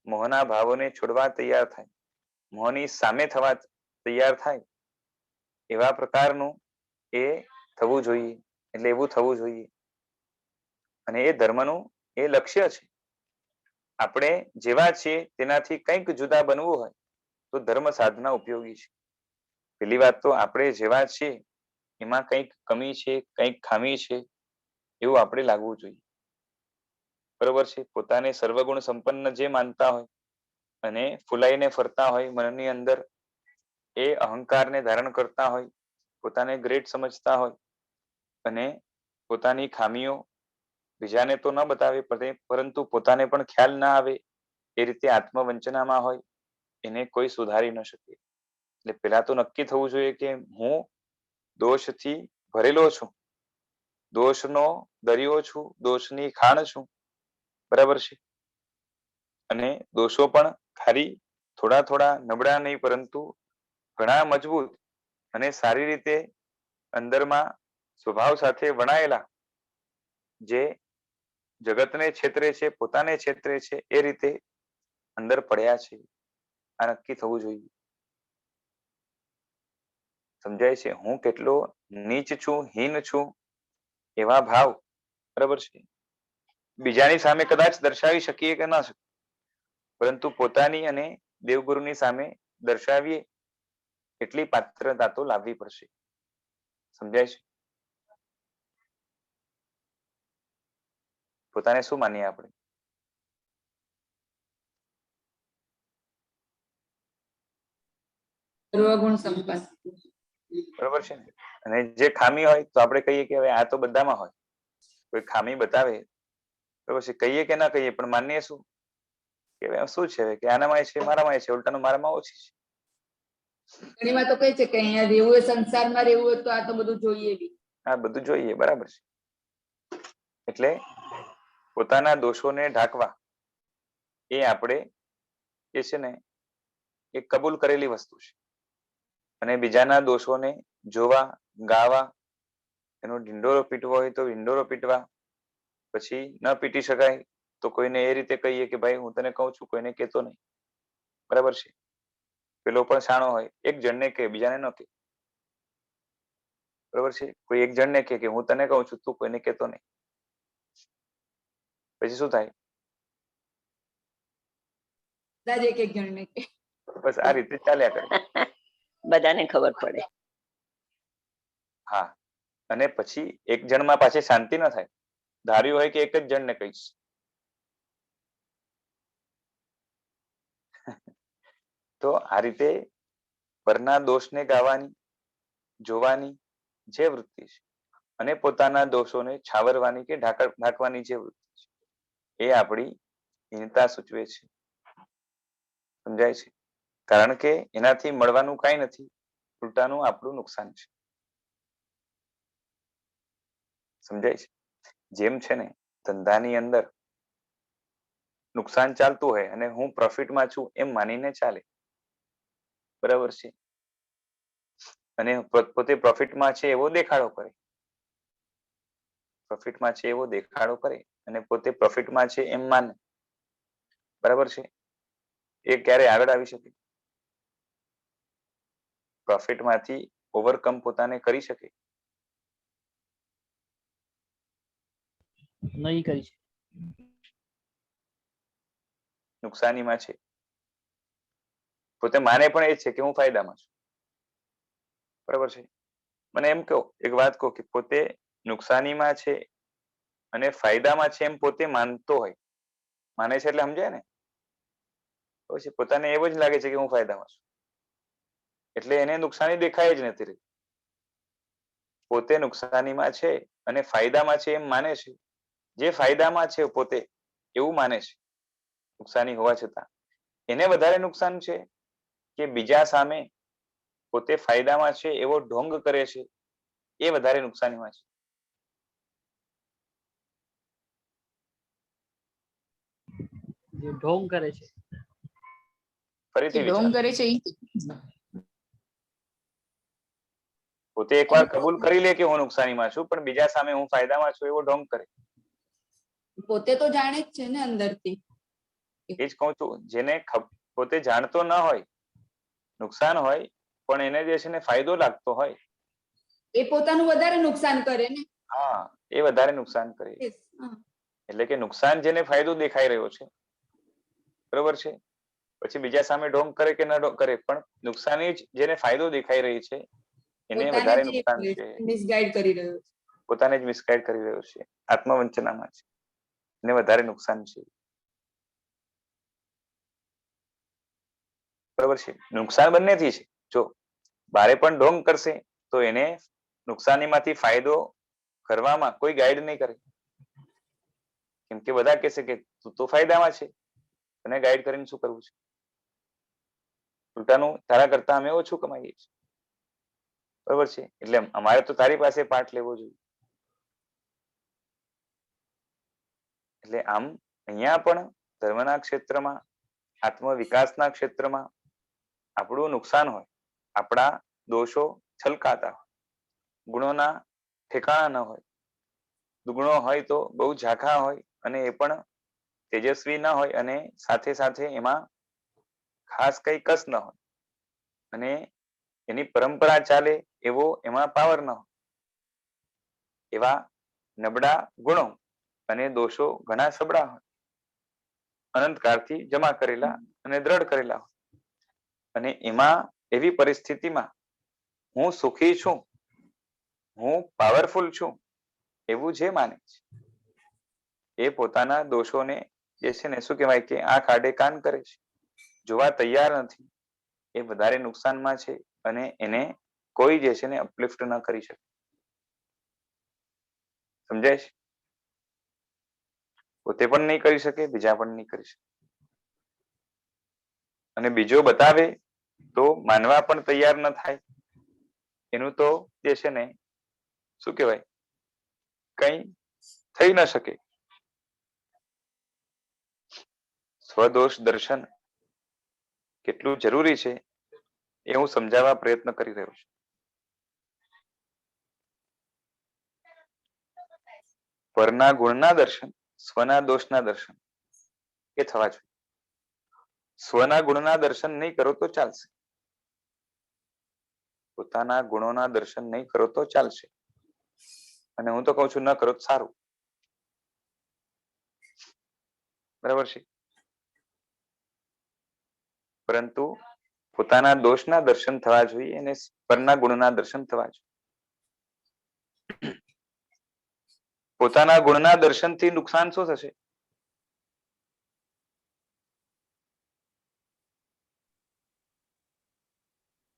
મોહના ભાવોને છોડવા તૈયાર થાય, મોહની સામે થવા તૈયાર થાય, એવા પ્રકારનું એ થવું જોઈએ. એટલે એવું થવું જોઈએ. અને એ ધર્મનું એ લક્ષ્ય છે. આપણે જેવા છીએ તેનાથી કંઈક જુદા બનવું હોય તો ધર્મ સાધના ઉપયોગી છે. પેલી વાત તો આપણે જેવા છીએ એમાં કંઈક કમી છે, કંઈક ખામી છે એવું આપણે લાગવું જોઈએ. બરોબર છે. પોતાને સર્વગુણ સંપન્ન જે માનતા હોય અને ફૂલાઈને ફરતા હોય મનની અંદર, એ અહંકારને ધારણ કરતા હોય, પોતાને ગ્રેટ સમજતા હોય અને પોતાની ખામીઓ બીજાને તો ન બતાવે પરંતુ પોતાને પણ ખ્યાલ ના આવે એ રીતે આત્મવંચનામાં હોય, એને કોઈ સુધારી ન શકે. એટલે પેલા તો નક્કી થવું જોઈએ કે હું દોષથી ભરેલો છું, દોષનો દરિયો છું, દોષની ખાણ છું. બરાબર છે. અને દોષો પણ ખાલી થોડા થોડા નબળા નહીં પરંતુ ઘણા મજબૂત અને સારી રીતે અંદરમાં સ્વભાવ સાથે વણાયેલા, જે જગતને છેતરે છે, પોતાને છેતરે છે, એ રીતે અંદર પડ્યા છે. આ નક્કી થવું જોઈએ. સમજાય છે? હું કેટલો નીચ છું, હીન છું, એવા ભાવ. બરાબર છે. બીજાની સામે કદાચ દર્શાવી શકીએ કે ના શકીએ, પરંતુ પોતાની અને દેવગુરુની સામે દર્શાવીએ એટલી પાત્રતા તો લાવવી પડશે. સમજાય છે? પોતાને શું માનીએ આપણે? સર્વગુણ સંપન્ન. બરોબર છે ને. અને જે ખામી હોય તો આપણે કહીએ કે હવે આ તો બધામાં હોય. કોઈ ખામી બતાવે બરોબર છે, કહીએ કે ના કહીએ પણ માનીએ શું કે શું છે કે આનામાં છે, મારામાં છે, ઉલટાનું મારામાં ઓછી છે. ઘણી વાર તો કહે છે કે અહીંયા રહેવું હોય, સંસારમાં રહેવું હોય તો આ તો બધું જોઈએ બી. આ બધું જોઈએ. બરાબર છે. એટલે પોતાના દોષોને ઢાંકવા એ આપણે એ છે ને એ કબૂલ કરેલી વસ્તુ છે. અને બીજાના દોષોને જોવા, ગાવા, એનો ઢિંડોરો પીટવો હોય તો ઢિંડોરો પીટવા, પછી ન પીટી શકાય તો કોઈને એ રીતે કહીએ કે ભાઈ હું તને કહું છું, કોઈને કહેતો નહીં. બરાબર છે. પેલો પણ શાણો હોય, એક જણને કહે, બીજાને ન કહે. બરાબર છે. કોઈ એક જણને કહે કે હું તને કહું છું, તું કોઈને કહેતો નહીં. પછી શું થાય? બધા જ એક એક જણને કે બસ આ રીતે ચાલ્યા કરે. બધાને ખબર પડે. હા. અને પછી એક જણમાં પાછી શાંતિ ન થાય. ધાર્યું હોય કે એક જ જણને કહીશ. તો આ રીતે પરના દોષને ગાવાની જોવાની જે વૃત્તિ છે અને પોતાના દોષોને છાવરવાની કે ઢાંકવાની જે વૃત્તિ છે એ આપણી હીનતા સૂચવે છે. સમજાય છે? કારણ કે એનાથી મળવાનું કઈ નથી, ઉલટાનું આપણું નુકસાન છે. સમજાય છે? જેમ છે ને ધંધાની અંદર નુકસાન ચાલતું હોય અને હું પ્રોફિટમાં છું એમ માનીને ચાલે, બરાબર છે, અને પોતે પ્રોફિટમાં છે એવો દેખાડો કરે, પ્રોફિટમાં છે એવો દેખાડો કરે અને પોતે પ્રોફિટમાં છે એમ માને, બરાબર છે, એ ક્યારે આગળ આવી શકે? પ્રોફિટમાંથી ઓવરકમ પોતાને કરી શકે? નહીં કરી શકે. નુકસાનીમાં છે, પોતે માને પણ એ જ છે કે હું ફાયદામાં છું, બરાબર છે. મને એમ કહો, એક વાત કહો કે પોતે નુકસાનીમાં છે અને ફાયદામાં છે એમ પોતે માનતો હોય, માને છે એટલે સમજાય ને, પછી પોતાને એવું જ લાગે છે કે હું ફાયદામાં છું, એટલે એને નુકસાની દેખાય જ નથી રહી. પોતે નુકસાનીમાં છે અને ફાયદામાં છે એમ માને છે, જે ફાયદામાં છે પોતે એવું માને છે નુકસાની હોવા છતાં, એને વધારે નુકસાન છે કે બીજા સામે પોતે ફાયદામાં છે એવો ઢોંગ કરે છે એ વધારે નુકસાનીમાં છે? જે ઢોંગ કરે છે. ફરીથી ઢોંગ વિચાર. કરે છે ઈ પોતે એકવાર કબૂલ કરી લે કે હું નુકસાનીમાં છું, પણ બીજા સામે હું ફાયદામાં છું એવો ઢોંગ કરે. પોતે તો જાણે જ છે ને અંદરથી. એ જ કહું છું, જેને પોતે જાણતો ન હોય, નુકસાન હોય, પણ એને જે છે ને ફાયદો લાગતો હોય, એ પોતાનું વધારે નુકસાન કરે ને. હા, એ વધારે નુકસાન કરે. Yes, હા. એટલે કે નુકસાન જેને ફાયદો દેખાઈ રહ્યો છે, બરોબર છે, પછી બીજા સામે ઢોંગ કરે કે ન કરે, પણ નુકસાની જ જેને ફાયદો દેખાઈ રહી છે એને પોતાને વધારે જ નુકસાન છે, મિસગાઈડ કરી રહ્યો છે. પોતાને જ મિસગાઈડ કરી રહ્યો છે, આત્મવંચનામાં છે, એને વધારે નુકસાન છે, બરોબર છે. નુકસાન બંનેથી છે. જો બારે પણ ઢોંગ કરશે તો એને નુકસાનીમાંથી ફાયદો કરવામાં કોઈ ગાઈડ નહીં કરે, કેમ કે બધા કહેશે કે તું તો ફાયદામાં છે, તને ગાઈડ કરીને શું કરવું છે? ઉલટાનું તારા કરતા અમે ઓછું કમાઈએ છીએ, બરોબર છે. એટલે અમારે તો તારી પાસે પાઠ લેવો જોઈએ. એટલે આમ અહીંયા પણ ધર્મના ક્ષેત્રમાં, આત્મવિકાસના ક્ષેત્રમાં આપણું નુકસાન હોય, આપણા દોષો છલકાતા હોય, ગુણોના ઠેકાણા ન હોય, દુગણો હોય તો બહુ ઝાંખા હોય અને એ પણ તેજસ્વી ન હોય, અને સાથે સાથે એમાં ખાસ કઈ કસ ન હોય, અને એની પરંપરા ચાલે એવો એમાં પાવર ન હોય, એવા નબળા ગુણો અને દોષો ઘણા સબળા હોય, અનંતકાળથી જમા કરેલા અને દ્રઢ કરેલા હોય, અને એમાં એવી પરિસ્થિતિમાં હું સુખી છું, હું પાવરફુલ છું એવું જે માને છે એ પોતાના દોષોને જે છે ને શું કહેવાય કે આંખ આડે કાન કરે છે, જોવા તૈયાર નથી, એ વધારે નુકસાનમાં છે, અને એને કોઈ જે છે ને અપલિફ્ટ ન કરી શકે. સમજાય છે? પોતે પણ નહીં કરી શકે, બીજા પણ નહીં કરી શકે, અને બીજો બતાવે તો માનવા પણ તૈયાર ન થાય, એનું તો જે છે ને શું કહેવાય કઈ થઈ ન શકે. સ્વદોષ દર્શન કેટલું જરૂરી છે એ હું સમજાવવા પ્રયત્ન કરી રહ્યો છું. પરના ગુણના દર્શન, સ્વના દોષના દર્શન એ થવા જોઈએ. સ્વના ગુણના દર્શન નહીં કરો તો ચાલશે, પોતાના ગુણોના દર્શન નહીં કરો તો ચાલશે, અને હું તો કઉ છું ન કરો તો સારું, બરાબર છે. પરંતુ પોતાના દોષના દર્શન થવા જોઈએ અને પરના ગુણના દર્શન થવા જોઈએ. પોતાના ગુણના દર્શનથી નુકસાન શું થશે?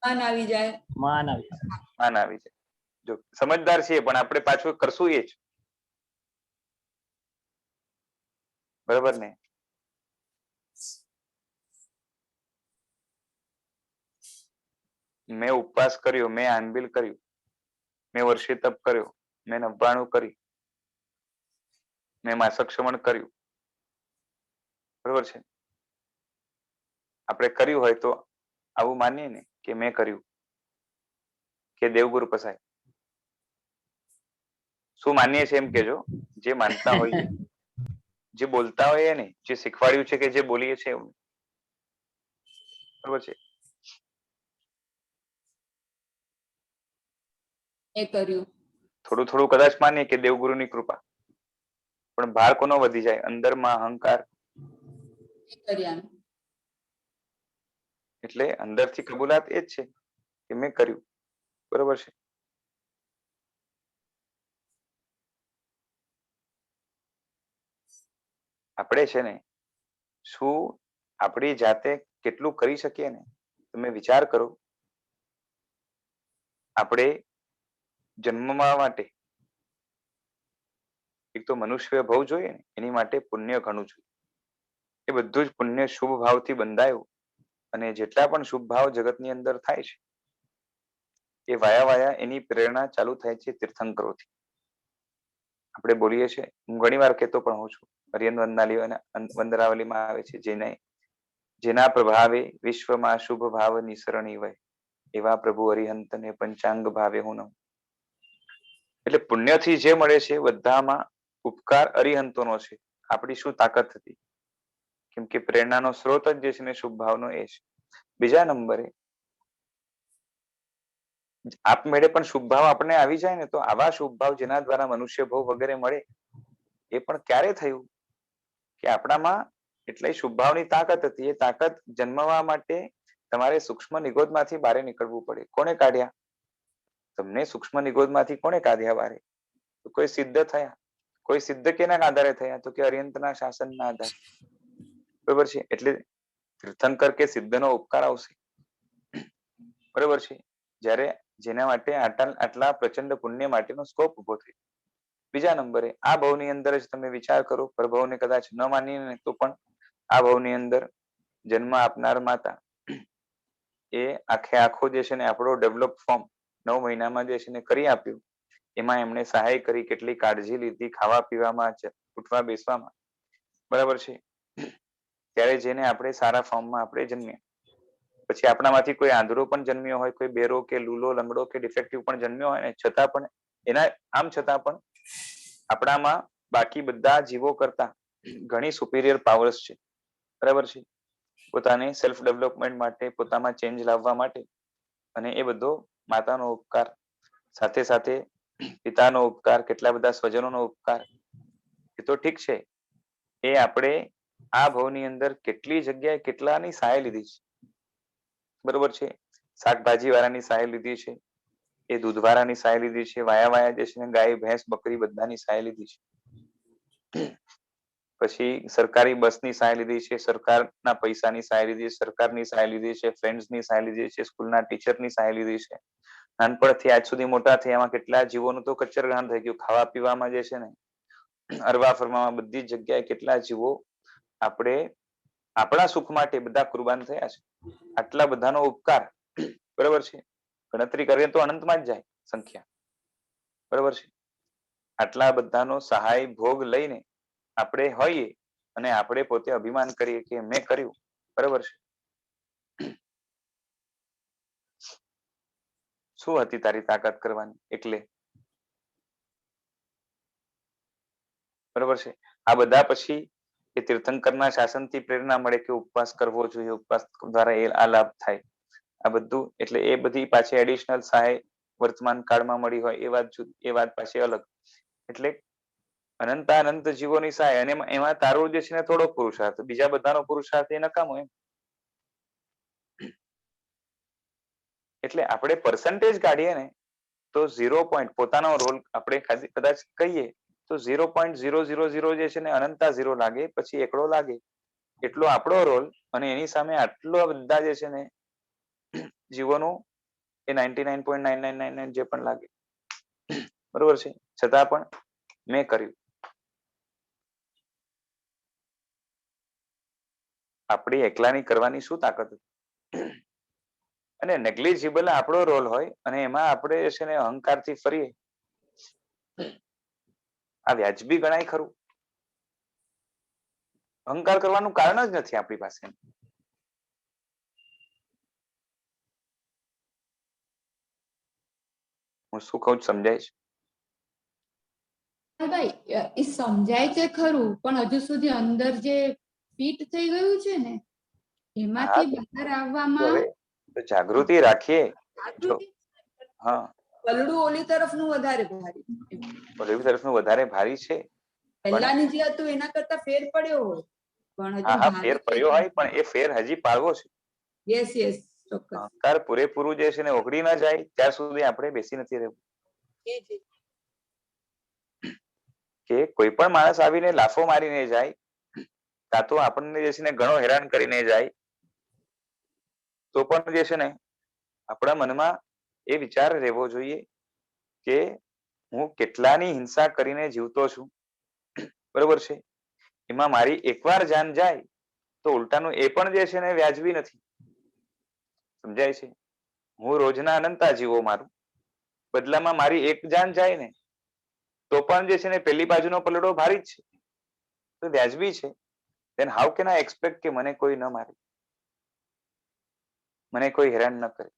માન આવી જાય. માન આવી જાય. માન આવી જાય. જો સમજદાર છીએ પણ આપણે પાછું કરશું એ જ, બરોબર ને? મેં ઉપવાસ કર્યો, મેં આંબિલ કર્યું, મેં વર્ષે તપ કર્યો, મેં 99 કરી, મેં માસક શ્રવણ કર્યું, બરોબર છે? આપણે કર્યું હોય તો આવું માનીએ ને કે મેં કર્યું, કે દેવગુરુ પસાય. શું માનીએ છીએ એમ કેજો, જે માનતા હોઈએ, જે બોલતા હોઈએ ને, જે શીખવાડ્યું છે કે જે બોલીએ છીએ એવું, બરોબર છે? એ કર્યું. થોડું થોડું કદાચ માનીએ કે દેવગુરુની કૃપા, પણ ભાર કોનો વધી જાય? અંદરમાં અહંકાર. એ કર્યા. એટલે અંદરથી કબૂલાત એ જ છે કે મેં કર્યું, બરોબર છે? આપણે છે ને શું આપણી જાતે કેટલું કરી શકીએ ને, તમે વિચાર કરો. આપણે જન્મવા માટે એક તો મનુષ્ય ભવ જોઈએ ને, એની માટે પુણ્ય ઘણું જોઈએ. એ બધું જ પુણ્ય શુભ ભાવથી બંધાયું, અને જેટલા પણ શુભ ભાવ જગતની અંદર થાય છે એ વાયા વાયા એની પ્રેરણા ચાલુ થાય છે તીર્થંકરોથી. આપણે બોલીએ છીએ, હું ઘણી વાર કહેતો પણ હોઉં છું, હરિયન વંદનાવલીમાં આવે છે, જેના પ્રભાવે વિશ્વમાં શુભ ભાવ નિસરણી વય, એવા પ્રભુ હરિહંતને પંચાંગ ભાવે હું નમ. એટલે પુણ્યથી જે મળે છે બધામાં ઉપકાર અરિહંતોનો છે. આપણી શું તાકાત હતી? કેમ કે પ્રેરણાનો સ્ત્રોત જ જે છે ને શુભ ભાવનો એ છે. બીજા નંબરે આપમેળે પણ શુભ ભાવ આપણને આવી જાય ને, તો આવા શુભ ભાવ જેના દ્વારા મનુષ્ય ભવ વગેરે મળે, એ પણ ક્યારે થયું કે આપણામાં એટલે શુભ ભાવની તાકાત હતી. એ તાકાત જન્મવા માટે તમારે સૂક્ષ્મ નિગોદમાંથી બહાર નીકળવું પડે. કોને કાઢ્યા તમને? સૂક્ષ્મ નિગોદમાંથી કોને કાઢ્યા બહાર? તો કોઈ સિદ્ધ થયા. કોઈ સિદ્ધ કેના આધારે થયા? તો કે અરિહંતના શાસનના આધારે, બરોબર છે? એટલે તીર્થંકર કે સિદ્ધનો ઉપકાર આવશે, બરોબર છે? જ્યારે જેના માટે આટલા પ્રચંડ પુણ્ય માટેનો સ્કોપ ઉભો થયો. બીજા નંબરે આ ભાવની અંદર જ તમે વિચાર કરો, પ્રભાવને કદાચ ન માનીને તો પણ આ ભાવની અંદર જન્મ આપનાર માતા એ આખો જે છે ને આપણો ડેવલપ ફોર્મ 9 મહિનામાં જે છે ને કરી આપ્યું. એમાં એમણે સહાય કરી, કેટલી કાળજી લીધી, ખાવા પીવામાં, ઉઠવા બેસવામાં, બરાબર છે? ત્યારે જેને આપણે સારા ફોર્મમાં આપણે જન્મ્યા. પછી આપણામાંથી કોઈ આંધળો પણ જન્મ્યો હોય, કોઈ બેરો કે લૂલો લંગડો કે ડિફેક્ટિવ પણ જન્મ્યો હોય ને, છતાં પણ છતાં પણ આપણામાં બાકી બધા જીવો કરતા ઘણી સુપીરિયર પાવર્સ છે, બરાબર છે? પોતાને સેલ્ફ ડેવલપમેન્ટ માટે, પોતામાં ચેન્જ લાવવા માટે, અને એ બધો માતાનો ઉપકાર, સાથે સાથે પિતાનો ઉપકાર, કેટલા બધા સ્વજનોનો ઉપકાર. એ તો ઠીક છે, એ આપણે આ ભાવની અંદર કેટલી જગ્યાએ કેટલાની સહાય લીધી છે, બરોબર છે? શાકભાજી વાળાની સહાય લીધી છે, એ દૂધ વાળાની સહાય લીધી છે, વાયા જે છે ને ગાય ભેંસ બકરી બધાની સહાય લીધી છે. પછી સરકારી બસની સહાય લીધી છે, સરકારના પૈસાની સહાય લીધી છે, સરકારની સહાય લીધી છે, ફ્રેન્ડ્સની સહાય લીધી છે, સ્કૂલના ટીચરની સહાય લીધી છે. નાનપણથી આજ સુધી મોટા થયા એમાં કેટલા જીવોનું તો કચ્ચરઘાણ થઈ ગયું. ખાવા પીવામાં જે છે ને, અરવા ફરવામાં બધી જ જગ્યાએ કેટલા જીવો આપણે આપણા સુખ માટે બધા કુરબાન થયા છે. આટલા બધાનો ઉપકાર, બરોબર છે? ગણતરી કરીએ તો અનંતમાં જ જાય સંખ્યા, બરોબર છે? આટલા બધાનો સહાય ભોગ લઈને આપણે હોઈએ અને આપણે પોતે અભિમાન કરીએ કે મેં કર્યું, બરોબર છે? શું હતી તારી તાકાત કરવાની? એટલે, બરોબર છે? આ બધા પછી એ તીર્થંકરના શાસનથી પ્રેરણા મળે કે ઉપવાસ કરવો જોઈએ, ઉપવાસ દ્વારા આ લાભ થાય. આ બધું એટલે એ બધી પાછી એડિશનલ સહાય વર્તમાન કાળમાં મળી હોય એ વાત પાછી અલગ. એટલે અનંત જીવોની સહાય, અને એમાં તારો જે છે ને થોડો પુરુષાર્થ, બીજા બધાનો પુરુષાર્થ એ નકામો એમ. એટલે આપણે પર્સન્ટેજ કાઢીએ ને તો 0 પોઈન્ટ પોતાનો રોલ આપણે કદાચ કહીએ તો 0.000 જે છે ને અનંતા 0 લાગે, પછી એકડો લાગે. એટલો આપણો રોલ, અને એની સામે આટલો બધા જે છે ને જીવોનું એ 99.9999 જે પણ લાગે, બરોબર છે, છતાં પણ મેં કર્યું. આપણી એકલાની કરવાની શું તાકાત હતી? અને નેગ્લિજિબલ આપણો રોલ હોય અને એમાં આપણે છે ને અહંકારથી ફરીએ, આ વ્યાજબી ગણાય ખરું? અહંકાર કરવાનું કારણ જ નથી આપણી પાસે. હું શું કહું છું સમજાય છે? હા ભાઈ, એ સમજાય છે ખરું, પણ હજુ સુધી અંદર જે ફિટ થઈ ગયું છે ને, એમાંથી બહાર તો આવવામાં હવે તો જાગૃતિ રાખીએ. જો જાગૃતિ, હા, પલડું ઓલી તરફનું વધારે ભારી. ઓલી તરફનું વધારે ભારી છે. પહેલાની જે હતું એના કરતા ફેર પડ્યો હોય, પણ હા હજુ હા, ફેર ભારી પડ્યો હોય, પણ એ ફેર હજી પાડવો છે. યસ યસ, ચોક્કસ. અહંકાર પૂરેપૂરું જે છે ને ઓગળી ના જાય ત્યાં સુધી આપણે બેસી નથી રહેવું. કે કોઈ પણ માણસ આવીને લાફો મારીને જાય, કાં તો આપણને જે છે ને ઘણો હેરાન કરીને જાય, તો પણ જે છે ને આપણા મનમાં એ વિચાર રહેવો જોઈએ કે હું કેટલાની હિંસા કરીને જીવતો છું, બરોબર છે, એમાં મારી એકવાર જાન જાય તો ઉલટાનું એ પણ જે છે ને વ્યાજબી નથી. સમજાય છે? હું રોજના અનંતા જીવો મારું, બદલામાં મારી એક જાન જાય ને તો પણ જે છે ને પેલી બાજુનો પલડો ભારી જ છે, તો વ્યાજબી છે. then how can I expect કે મને કોઈ ન મારે, મને કોઈ હેરાન ન કરે?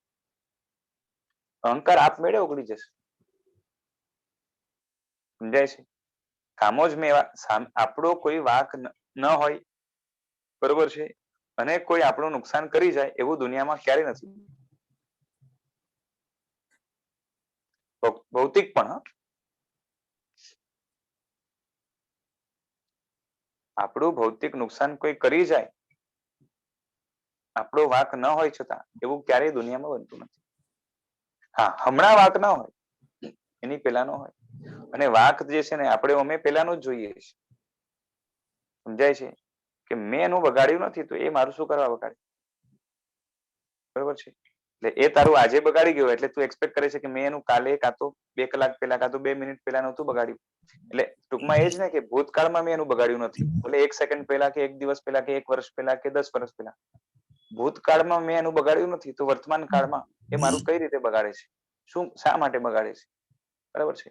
અહંકાર આપમેળે ઓગળી જશે. સમજાય છે? કામો જ મેં આપણો કોઈ વાંક ન હોય, બરોબર છે, અને કોઈ આપણું નુકસાન કરી જાય એવું દુનિયામાં ક્યારેય નથી. ભૌતિક પણ આપણું ભૌતિક નુકસાન કોઈ કરી જાય, આપણો વાંક ન હોય છતાં એવું ક્યારેય દુનિયામાં બનતું નથી. હા, હમણાં વાંક ના હોય, એની પેલાનો હોય. અને વાંક જે છે ને આપણે અમે પેલાનું જ જોઈએ છે. સમજાય છે? કે મેં એનું બગાડ્યું નથી તો એ મારું શું કરવા બગાડે? બરોબર છે? એટલે એ તારું આજે બગાડી ગયો એટલે તું એક્સપેક્ટ કરે છે કે મેં એનું કાલે કાં તો 2 કલાક પહેલા કાં તો 2 મિનિટ પહેલા નહોતું બગાડ્યું. એટલે ટૂંકમાં એ જ ને કે ભૂતકાળમાં મેં એનું બગાડ્યું નથી, એટલે 1 સેકન્ડ પહેલા કે 1 દિવસ પહેલા કે 1 વર્ષ પહેલા કે 10 વર્ષ પહેલા ભૂતકાળમાં મેં એનું બગાડ્યું નથી, તો વર્તમાન કાળમાં એ મારું કઈ રીતે બગાડે છે? શું, શા માટે બગાડે છે? બરાબર છે?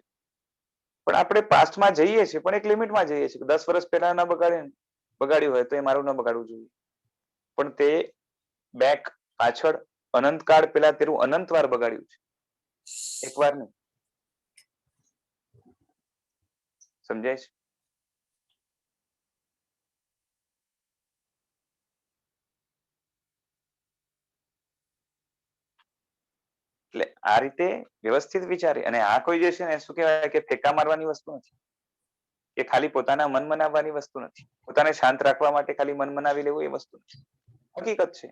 પણ આપણે પાસ્ટમાં જઈએ છીએ, પણ એક લિમિટમાં જઈએ છીએ. 10 વર્ષ પહેલા ના બગાડ્યું હોય તો એ મારું ન બગાડવું જોઈએ. પણ તે બેક, પાછળ, અનંતકાળ પેલા તેરું અનંત વાર બગાડ્યું છે, એક વાર નહીં. સમજાય છે? એટલે આ રીતે વ્યવસ્થિત વિચારે. અને આ કોઈ જે છે ને શું કહેવાય કે ઠેકા મારવાની વસ્તુ નથી, કે ખાલી પોતાના મન મનાવવાની વસ્તુ નથી, પોતાને શાંત રાખવા માટે ખાલી મન મનાવી લેવું એ વસ્તુ નથી, હકીકત છે.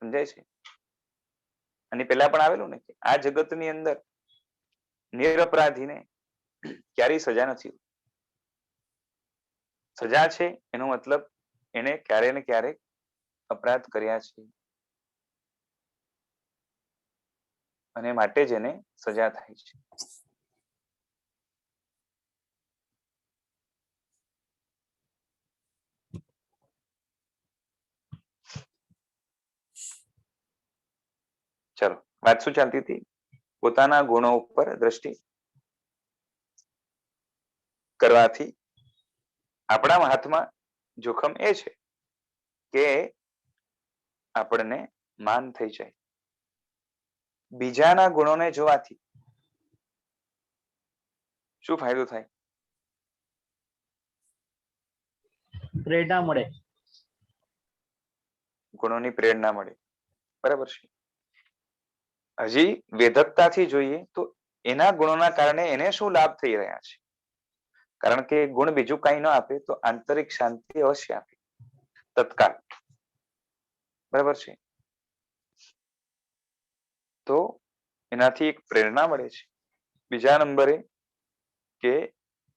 સમજાય છે? અને પેલા પણ આવેલું ને કે આ જગતની અંદર નિરપરાધીને ક્યારેય સજા નથી. સજા છે એનો મતલબ એને ક્યારે ને ક્યારેક અપરાધ કર્યા છે અને માટે જ એને સજા થાય છે. ચલો, વાત શું ચાલતી હતી? પોતાના ગુણો ઉપર દ્રષ્ટિ કરવાથી આપણા હાથમાં જોખમ એ છે કે આપણને માન થઈ જાય. બીજાના ગુણોને જોવાથી શું ફાયદો થાય? પ્રેરણા મળે. ગુણોની પ્રેરણા મળે, બરાબર છે. હજી વેધકતાથી જોઈએ તો એના ગુણોના કારણે એને શું લાભ થઈ રહ્યા છે? કારણ કે ગુણ બીજું કઈ ન આપે તો આંતરિક શાંતિ અવશ્ય આપે, તત્કાળ, બરાબર છે. તો એનાથી એક પ્રેરણા મળે છે. બીજા નંબરે કે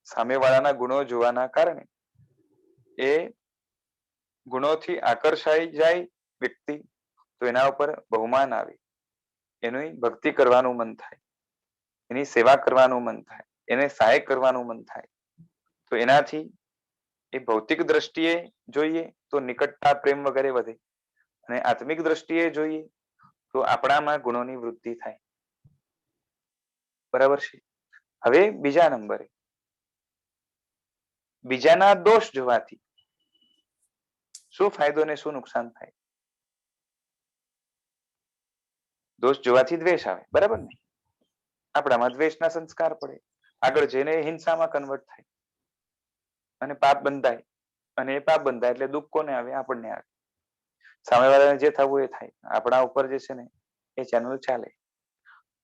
સામેવાળાના ગુણો જોવાના કારણે એ ગુણોથી આકર્ષાઈ જાય વ્યક્તિ તો એના ઉપર બહુમાન આવે, એની ભક્તિ કરવાનું મન થાય, એની સેવા કરવાનું મન થાય, એને સહાય કરવાનું મન થાય. તો એનાથી એ ભૌતિક દ્રષ્ટિએ જોઈએ તો નિકટતા પ્રેમ વગેરે વધે, અને આત્મિક દ્રષ્ટિએ જોઈએ તો આપણામાં ગુણોની વૃદ્ધિ થાય. બરાબર છે. હવે બીજા નંબરે બીજાના દોષ જોવાથી શું ફાયદો ને શું નુકસાન થાય? દોષ જોવાથી દ્વેષ આવે, બરાબર ને? આપણામાં દ્વેષના સંસ્કાર પડે, આગળ જઈને હિંસામાં કન્વર્ટ થાય અને પાપ બંધાય, અને એ પાપ બંધાય એટલે દુઃખ કોને આવે? આપણને આવે. સામેવાળાને જે થવું એ થાય, આપણા ઉપર જે છે ને એ ચેનલ ચાલે.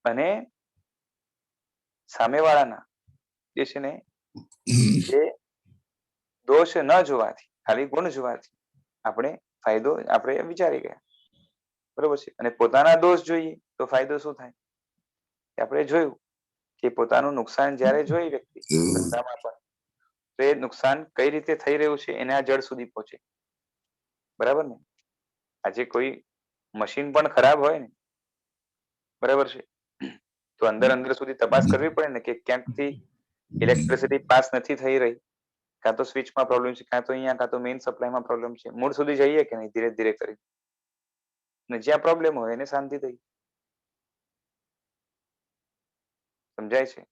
અને સામેવાળાના જે છે ને એ દોષ ન જોવાથી, ખાલી ગુણ જોવાથી આપણે ફાયદો આપણે વિચારી ગયા, બરોબર છે. અને પોતાના દોષ જોઈએ તો ફાયદો શું થાય? આપણે જોયું કે પોતાનું નુકસાન જ્યારે જોઈ વ્યક્તિ ધંધામાં પણ, તો એ નુકસાન કઈ રીતે થઈ રહ્યું છે એના જડ સુધી પહોંચે, બરાબર ને? આજે કોઈ મશીન પણ ખરાબ હોય ને, બરાબર છે, તો અંદર અંદર સુધી તપાસ કરવી પડે ને કે ક્યાંકથી ઇલેક્ટ્રિસિટી પાસ નથી થઈ રહી, કાં તો સ્વિચમાં પ્રોબ્લેમ છે, કાં તો અહીંયા, કાં તો મેઇન સપ્લાયમાં પ્રોબ્લેમ છે. મૂળ સુધી જઈએ કે નહીં ધીરે ધીરે કરી, ને જ્યાં પ્રોબ્લેમ હોય એને શાંતિ થઈ. સમજાય છે?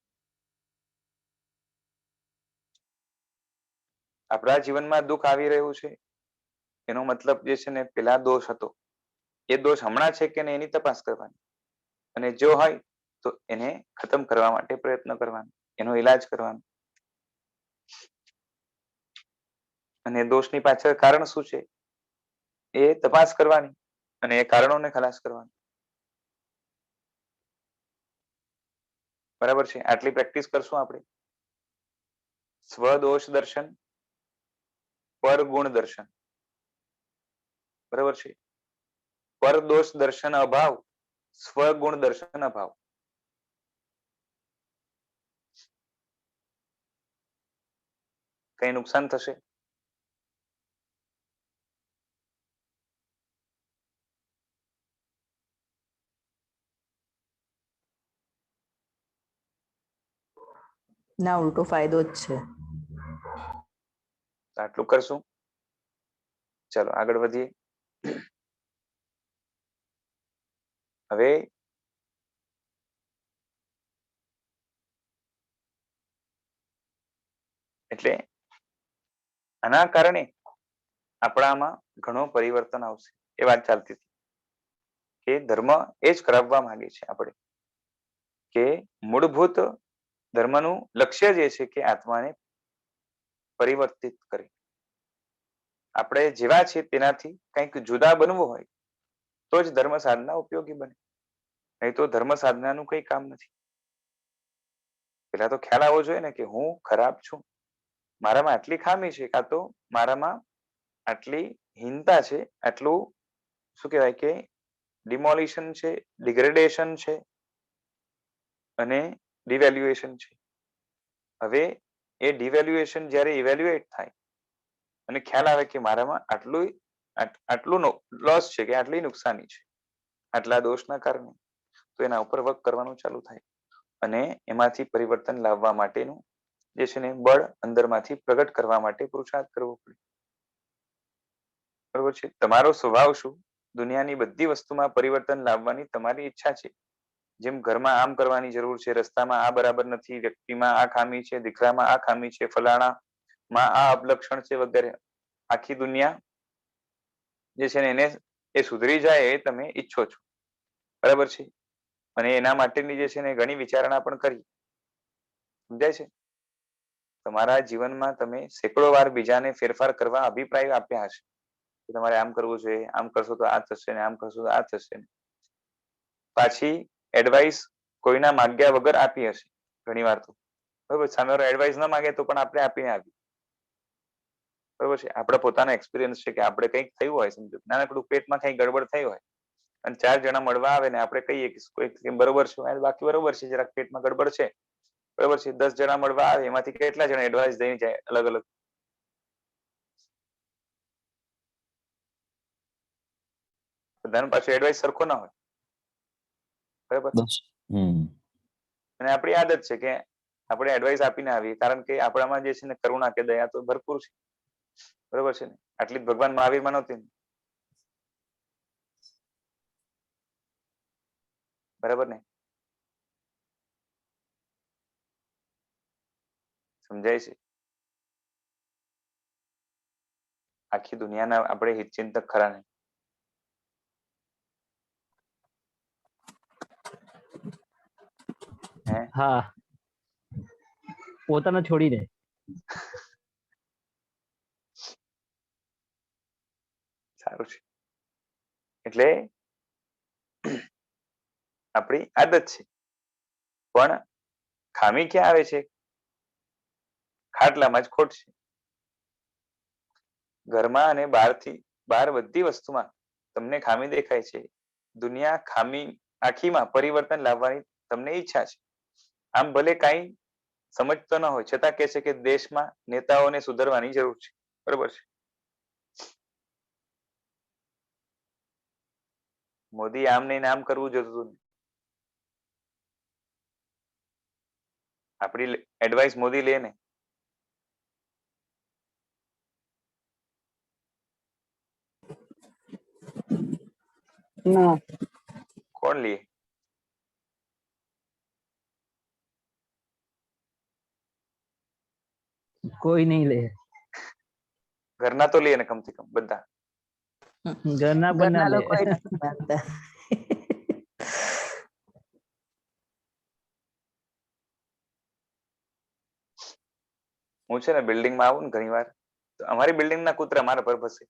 આપણા જીવનમાં દુઃખ આવી રહ્યું છે એનો મતલબ જે છે ને પેલા દોષ હતો, એ દોષ હમણાં છે કે નહીં એની તપાસ કરવાની, અને જો હોય તો એને ખતમ કરવા માટે પ્રયત્ન કરવાનો, એનો ઈલાજ કરવાનો. અને દોષની પાછળ કારણ શું છે એ તપાસ કરવાની, અને એ કારણોને ખલાસ કરવાની. બરાબર છે. આટલી પ્રેક્ટિસ કરશું આપણે. સ્વદોષ દર્શન, પરગુણ દર્શન, બરાબર છે. પરદોષ દર્શન અભાવ, સ્વગુણ દર્શન અભાવ. કઈ નુકસાન થશે? ના, ઉલટો ફાયદો જ છે. આટલું કરશું. ચલો આગળ વધીએ. હવે એટલે આના કારણે આપણામાં ઘણો પરિવર્તન આવશે એ વાત ચાલતી હતી કે ધર્મ એ જ કરાવવા માંગે છે આપણે, કે મૂળભૂત ધર્મનું લક્ષ્ય જ એ છે કે આત્માને પરિવર્તિત કરે. આપણે જેવા છે તેનાથી કંઈક જુદા બનવું હોય તો જ ધર્મ સાધના ઉપયોગી બને, નહીં તો ધર્મ સાધનાનું કઈ કામ નથી. પેલા તો ખ્યાલ આવવો જોઈએ ને કે હું ખરાબ છું, મારામાં આટલી ખામી છે, કાં તો મારામાં આટલી હીનતા છે, આટલું શું કહેવાય કે ડિમોલિશન છે, ડિગ્રેડેશન છે અને ડિવેલ્યુએશન છે. હવે એ ડિવેલ્યુએશન જ્યારે ઇવેલ્યુએટ થાય અને ખ્યાલ આવે કે મારામાં આટલું લોસ છે કે આટલી નુકસાની છે આટલા દોષના કારણે, તો એના ઉપર વર્ક કરવાનું ચાલુ થાય અને એમાંથી પરિવર્તન લાવવા માટેનું જે છે ને બળ અંદરમાંથી પ્રગટ કરવા માટે પુરુષાર્થ કરવો પડે. બરોબર છે. તમારો સ્વભાવ શું, દુનિયાની બધી વસ્તુમાં પરિવર્તન લાવવાની તમારી ઈચ્છા છે. જેમ ઘરમાં આમ કરવાની જરૂર છે, રસ્તામાં આ બરાબર નથી, વ્યક્તિમાં આ ખામી છે, દીકરામાં આ ખામી છે, ફલાણામાં આ અપલક્ષણ છે વગેરે, આખી દુનિયા જે છે ને એને એ સુધરી જાય એ તમે ઈચ્છો છો, બરાબર છે. અને એના માટેની જે છે ને ઘણી વિચારણા પણ કરી. સમજાય છે? તમારા જીવનમાં તમે સેંકડો વાર બીજાને ફેરફાર કરવા અભિપ્રાય આપ્યા હશે કે તમારે આમ કરવું જોઈએ, આમ કરશો તો આ થશે ને આમ કરશો તો આ થશે ને. પાછી એડવાઇસ કોઈના માગ્યા વગર આપી હશે ઘણી વાર તો, બરોબર. સામેવાળો એડવાઇસ ન માગે તો પણ આપણે આપીને આવી, બરોબર છે. આપણે પોતાના એક્સપિરિયન્સ છે કે આપણે કંઈક થયું હોય, સમજો નાનકડું પેટમાં કંઈક ગડબડ થઈ હોય અને 4 જણા મળવા આવે ને આપણે કહીએ કે કોઈ બરોબર છે, બાકી બરોબર છે, જરાક પેટમાં ગડબડ છે, બરોબર છે. 10 જણા મળવા આવે એમાંથી કેટલા જણા એડવાઇસ દઈને જાય અલગ અલગ? બધાનો પાછો એડવાઇસ સરખો ના હોય, બરાબર. બસ. અને આપણી આદત છે કે આપણે એડવાઇસ આપીને આવીએ, કારણ કે આપણામાં જે છે ને કરુણા કે દયા તો ભરપૂર છે, બરોબર છે ને. આટલી જ ભગવાન મહાવીરમાં નહોતી, બરાબર ને? સમજાય છે? આખી દુનિયાના આપણે હિતચિંતક ખરા ને? હે? હા, પોતાને છોડીને. સારું છે. એટલે આપણી આદત છે, પણ ખામી ક્યાં આવે છે? ખાટલામાં જ ખોટ છે. ઘરમાં અને બહાર બધી વસ્તુમાં તમને ખામી દેખાય છે. દુનિયા ખામી આખીમાં પરિવર્તન લાવવાની તમને ઈચ્છા છે. આમ ભલે કાંઈ સમજતો ન હોય છતાં કહે છે કે દેશમાં નેતાઓને સુધરવાની જરૂર છે, બરોબર છે. મોદી આમ નહીં આમ કરવું જોતું, આપણી એડવાઇસ મોદી લે ને. ના, કોણ લે? કોઈ નહીં લે. ઘરના તો લે ને, કમથી કમ બધા. ઘરના પણ ના ઘરના લે. લોકો એ નથી માનતા. હું છે ને બિલ્ડિંગમાં આવું ને ઘણી વાર, તો અમારી બિલ્ડિંગના કૂતરા મારા પર ભસે.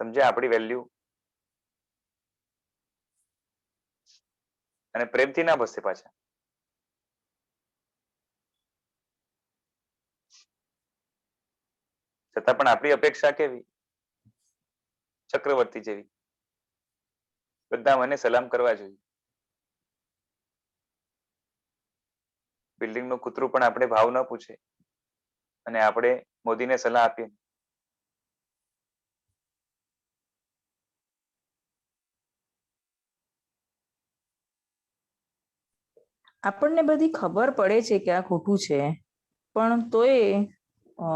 સમજ્યા આપણી વેલ્યુ? અને પ્રેમથી ના ભસે પાછા. છતાં પણ આપણી અપેક્ષા કેવી? ચક્રવર્તી જેવી. બધા મને સલામ કરવા જોઈએ. બિલ્ડિંગ નું કૂતરું પણ આપણે ભાવ ન પૂછે અને આપણે મોદીને સલાહ આપીએ. આપણને બધી ખબર પડે છે કે આ ખોટું છે, પણ તોય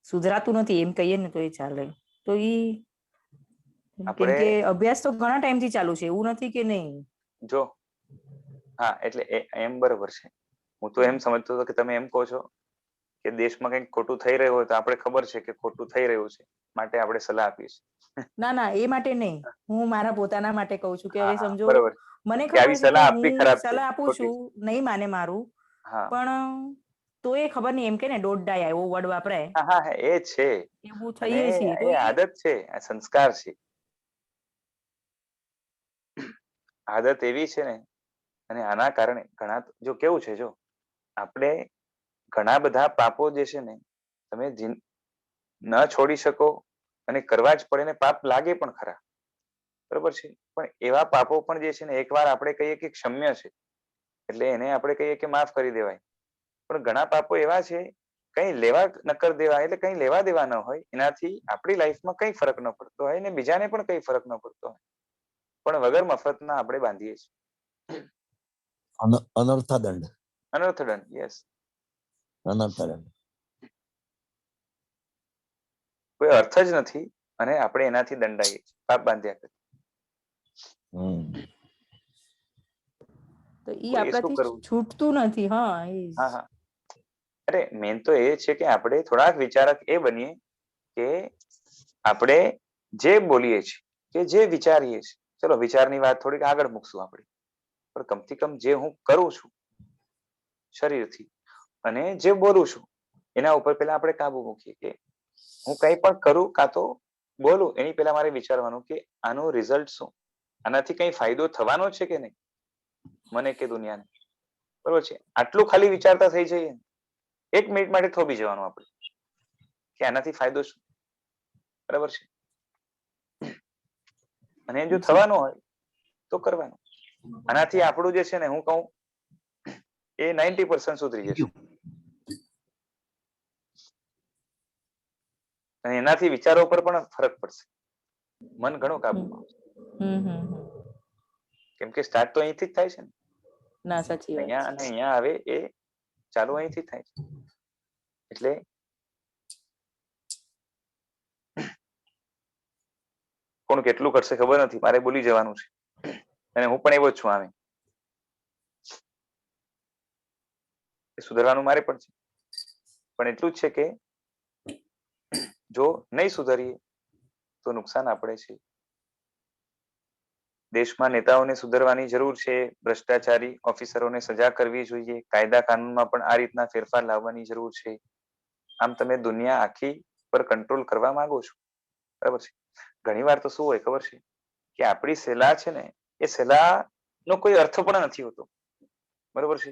સુધરાતું નથી એમ કહીએ ને તો એ ચાલે. તો કેમ કે અભ્યાસ તો ઘણા ટાઈમથી ચાલુ છે, એવું નથી કે નહીં. જો હા, એટલે એમ બરોબર છે. હું તો એમ સમજતો હતો કે તમે એમ કહો છો કે દેશમાં કંઈક ખોટું થઈ રહ્યું હોય તો આપણે ખબર છે કે ખોટું થઈ રહ્યું છે, માટે આપણે સલાહ આપીએ છીએ. ના ના, એ માટે નહીં. હું મારા પોતાના માટે કહું છું કે હવે સમજો બરોબર મને કે ખબર આવી છે કે સલાહ આપવી હું ખરાબ છે, સલાહ આપું ખોટી છું, નહીં માને મારું, હા પણ તો એ ખબર નહીં, એમ કે ને ડોન્ટ ડાય, એવો વર્ડ વાપરાય, હા હા, એ છે. એવું અને થઈએ છીએ તો એ આદત છે, આ સંસ્કાર છે. આદત એવી છે ને, અને આના કારણે ઘણા, જો કેવું છે, જો આપણે ઘણા બધા પાપો જે છે ને તમે ન છોડી શકો અને કરવા જ પડે ને પાપ લાગે પણ ખરા, બરોબર છે. પણ એવા પાપો પણ જે છે ને એકવાર આપણે કહીએ કે ક્ષમ્ય છે એટલે એને આપણે કહીએ કે માફ કરી દેવાય, પણ ઘણા પાપો એવા છે કઈ લેવા નકર દેવા, એટલે કઈ લેવા દેવા ન હોય, એનાથી આપણી લાઈફમાં કઈ ફરક ન પડતો હોય ને બીજાને પણ કઈ ફરક ન પડતો હોય, પણ વગર મફતના આપણે બાંધીએ છીએ. અનર્થદંડ. અનર્થદંડ, યસ. અનર્થદંડ. કોઈ અર્થ જ નથી અને આપણે એનાથી દંડાઈએ છીએ, પાપ બાંધ્યા કરીએ. તો ઈ કોઈ શું આપણાથી કરવું? છૂટતું નથી. હા, હા હા, અરે મેન તો એ છે કે આપણે થોડાક વિચારક એ બનીએ કે આપણે જે બોલીએ છીએ કે જે વિચારીએ છીએ, ચલો વિચારની વાત થોડીક આગળ મૂકશું આપણે, પણ કમથી કમ જે હું કરું છું શરીરથી અને જે બોલું છું એના ઉપર પેલા આપણે કાબુ મૂકીએ કે હું કંઈ પણ કરું કાં તો બોલું એની પહેલા મારે વિચારવાનું કે આનું રિઝલ્ટ શું, આનાથી કઈ ફાયદો થવાનો છે કે નહીં મને કે દુનિયાને, બરોબર છે. આટલું ખાલી વિચારતા થઈ જઈએ, 1 મિનિટ માટે થોભી જવાનું આપણે કે આનાથી ફાયદો શું, બરાબર છે. અને જો થવાનું હોય તો કરવાનું. આનાથી આપણું જે છે ને હું કહું એ 90% સુધરી જશે. અને એનાથી વિચારો પર પણ ફરક પડશે. મન ઘણું કાબુમાં આવશે. કેમ કે સ્ટાર્ટ તો અહીંથી જ થાય છે ને. ના સાચી વાત અહીંયા અને અહીંયા આવે એ ચાલુ અહીંથી થાય છે. એટલે કોણ કેટલું કરશે ખબર નથી, મારે બોલી જવાનું છે અને હું પણ એવો જ છું. આમે સુધારવાનું મારે પણ છે, પણ એટલું જ છે કે જો નહીં સુધારીએ તો નુકસાન આપણે છે. દેશમાં નેતાઓને સુધરવાની જરૂર છે, ભ્રષ્ટાચારી ઓફિસરોને સજા કરવી જોઈએ, કાયદા કાનૂનમાં પણ આ રીતના ફેરફાર લાવવાની જરૂર છે. આમ તમે દુનિયા આખી પર કંટ્રોલ કરવા માંગો છો, બરાબર છે. ઘણી વાર તો શું હોય ખબર છે કે આપણી સલાહ છે ને એ સલાહ નો કોઈ અર્થ પણ નથી હોતો, બરોબર છે.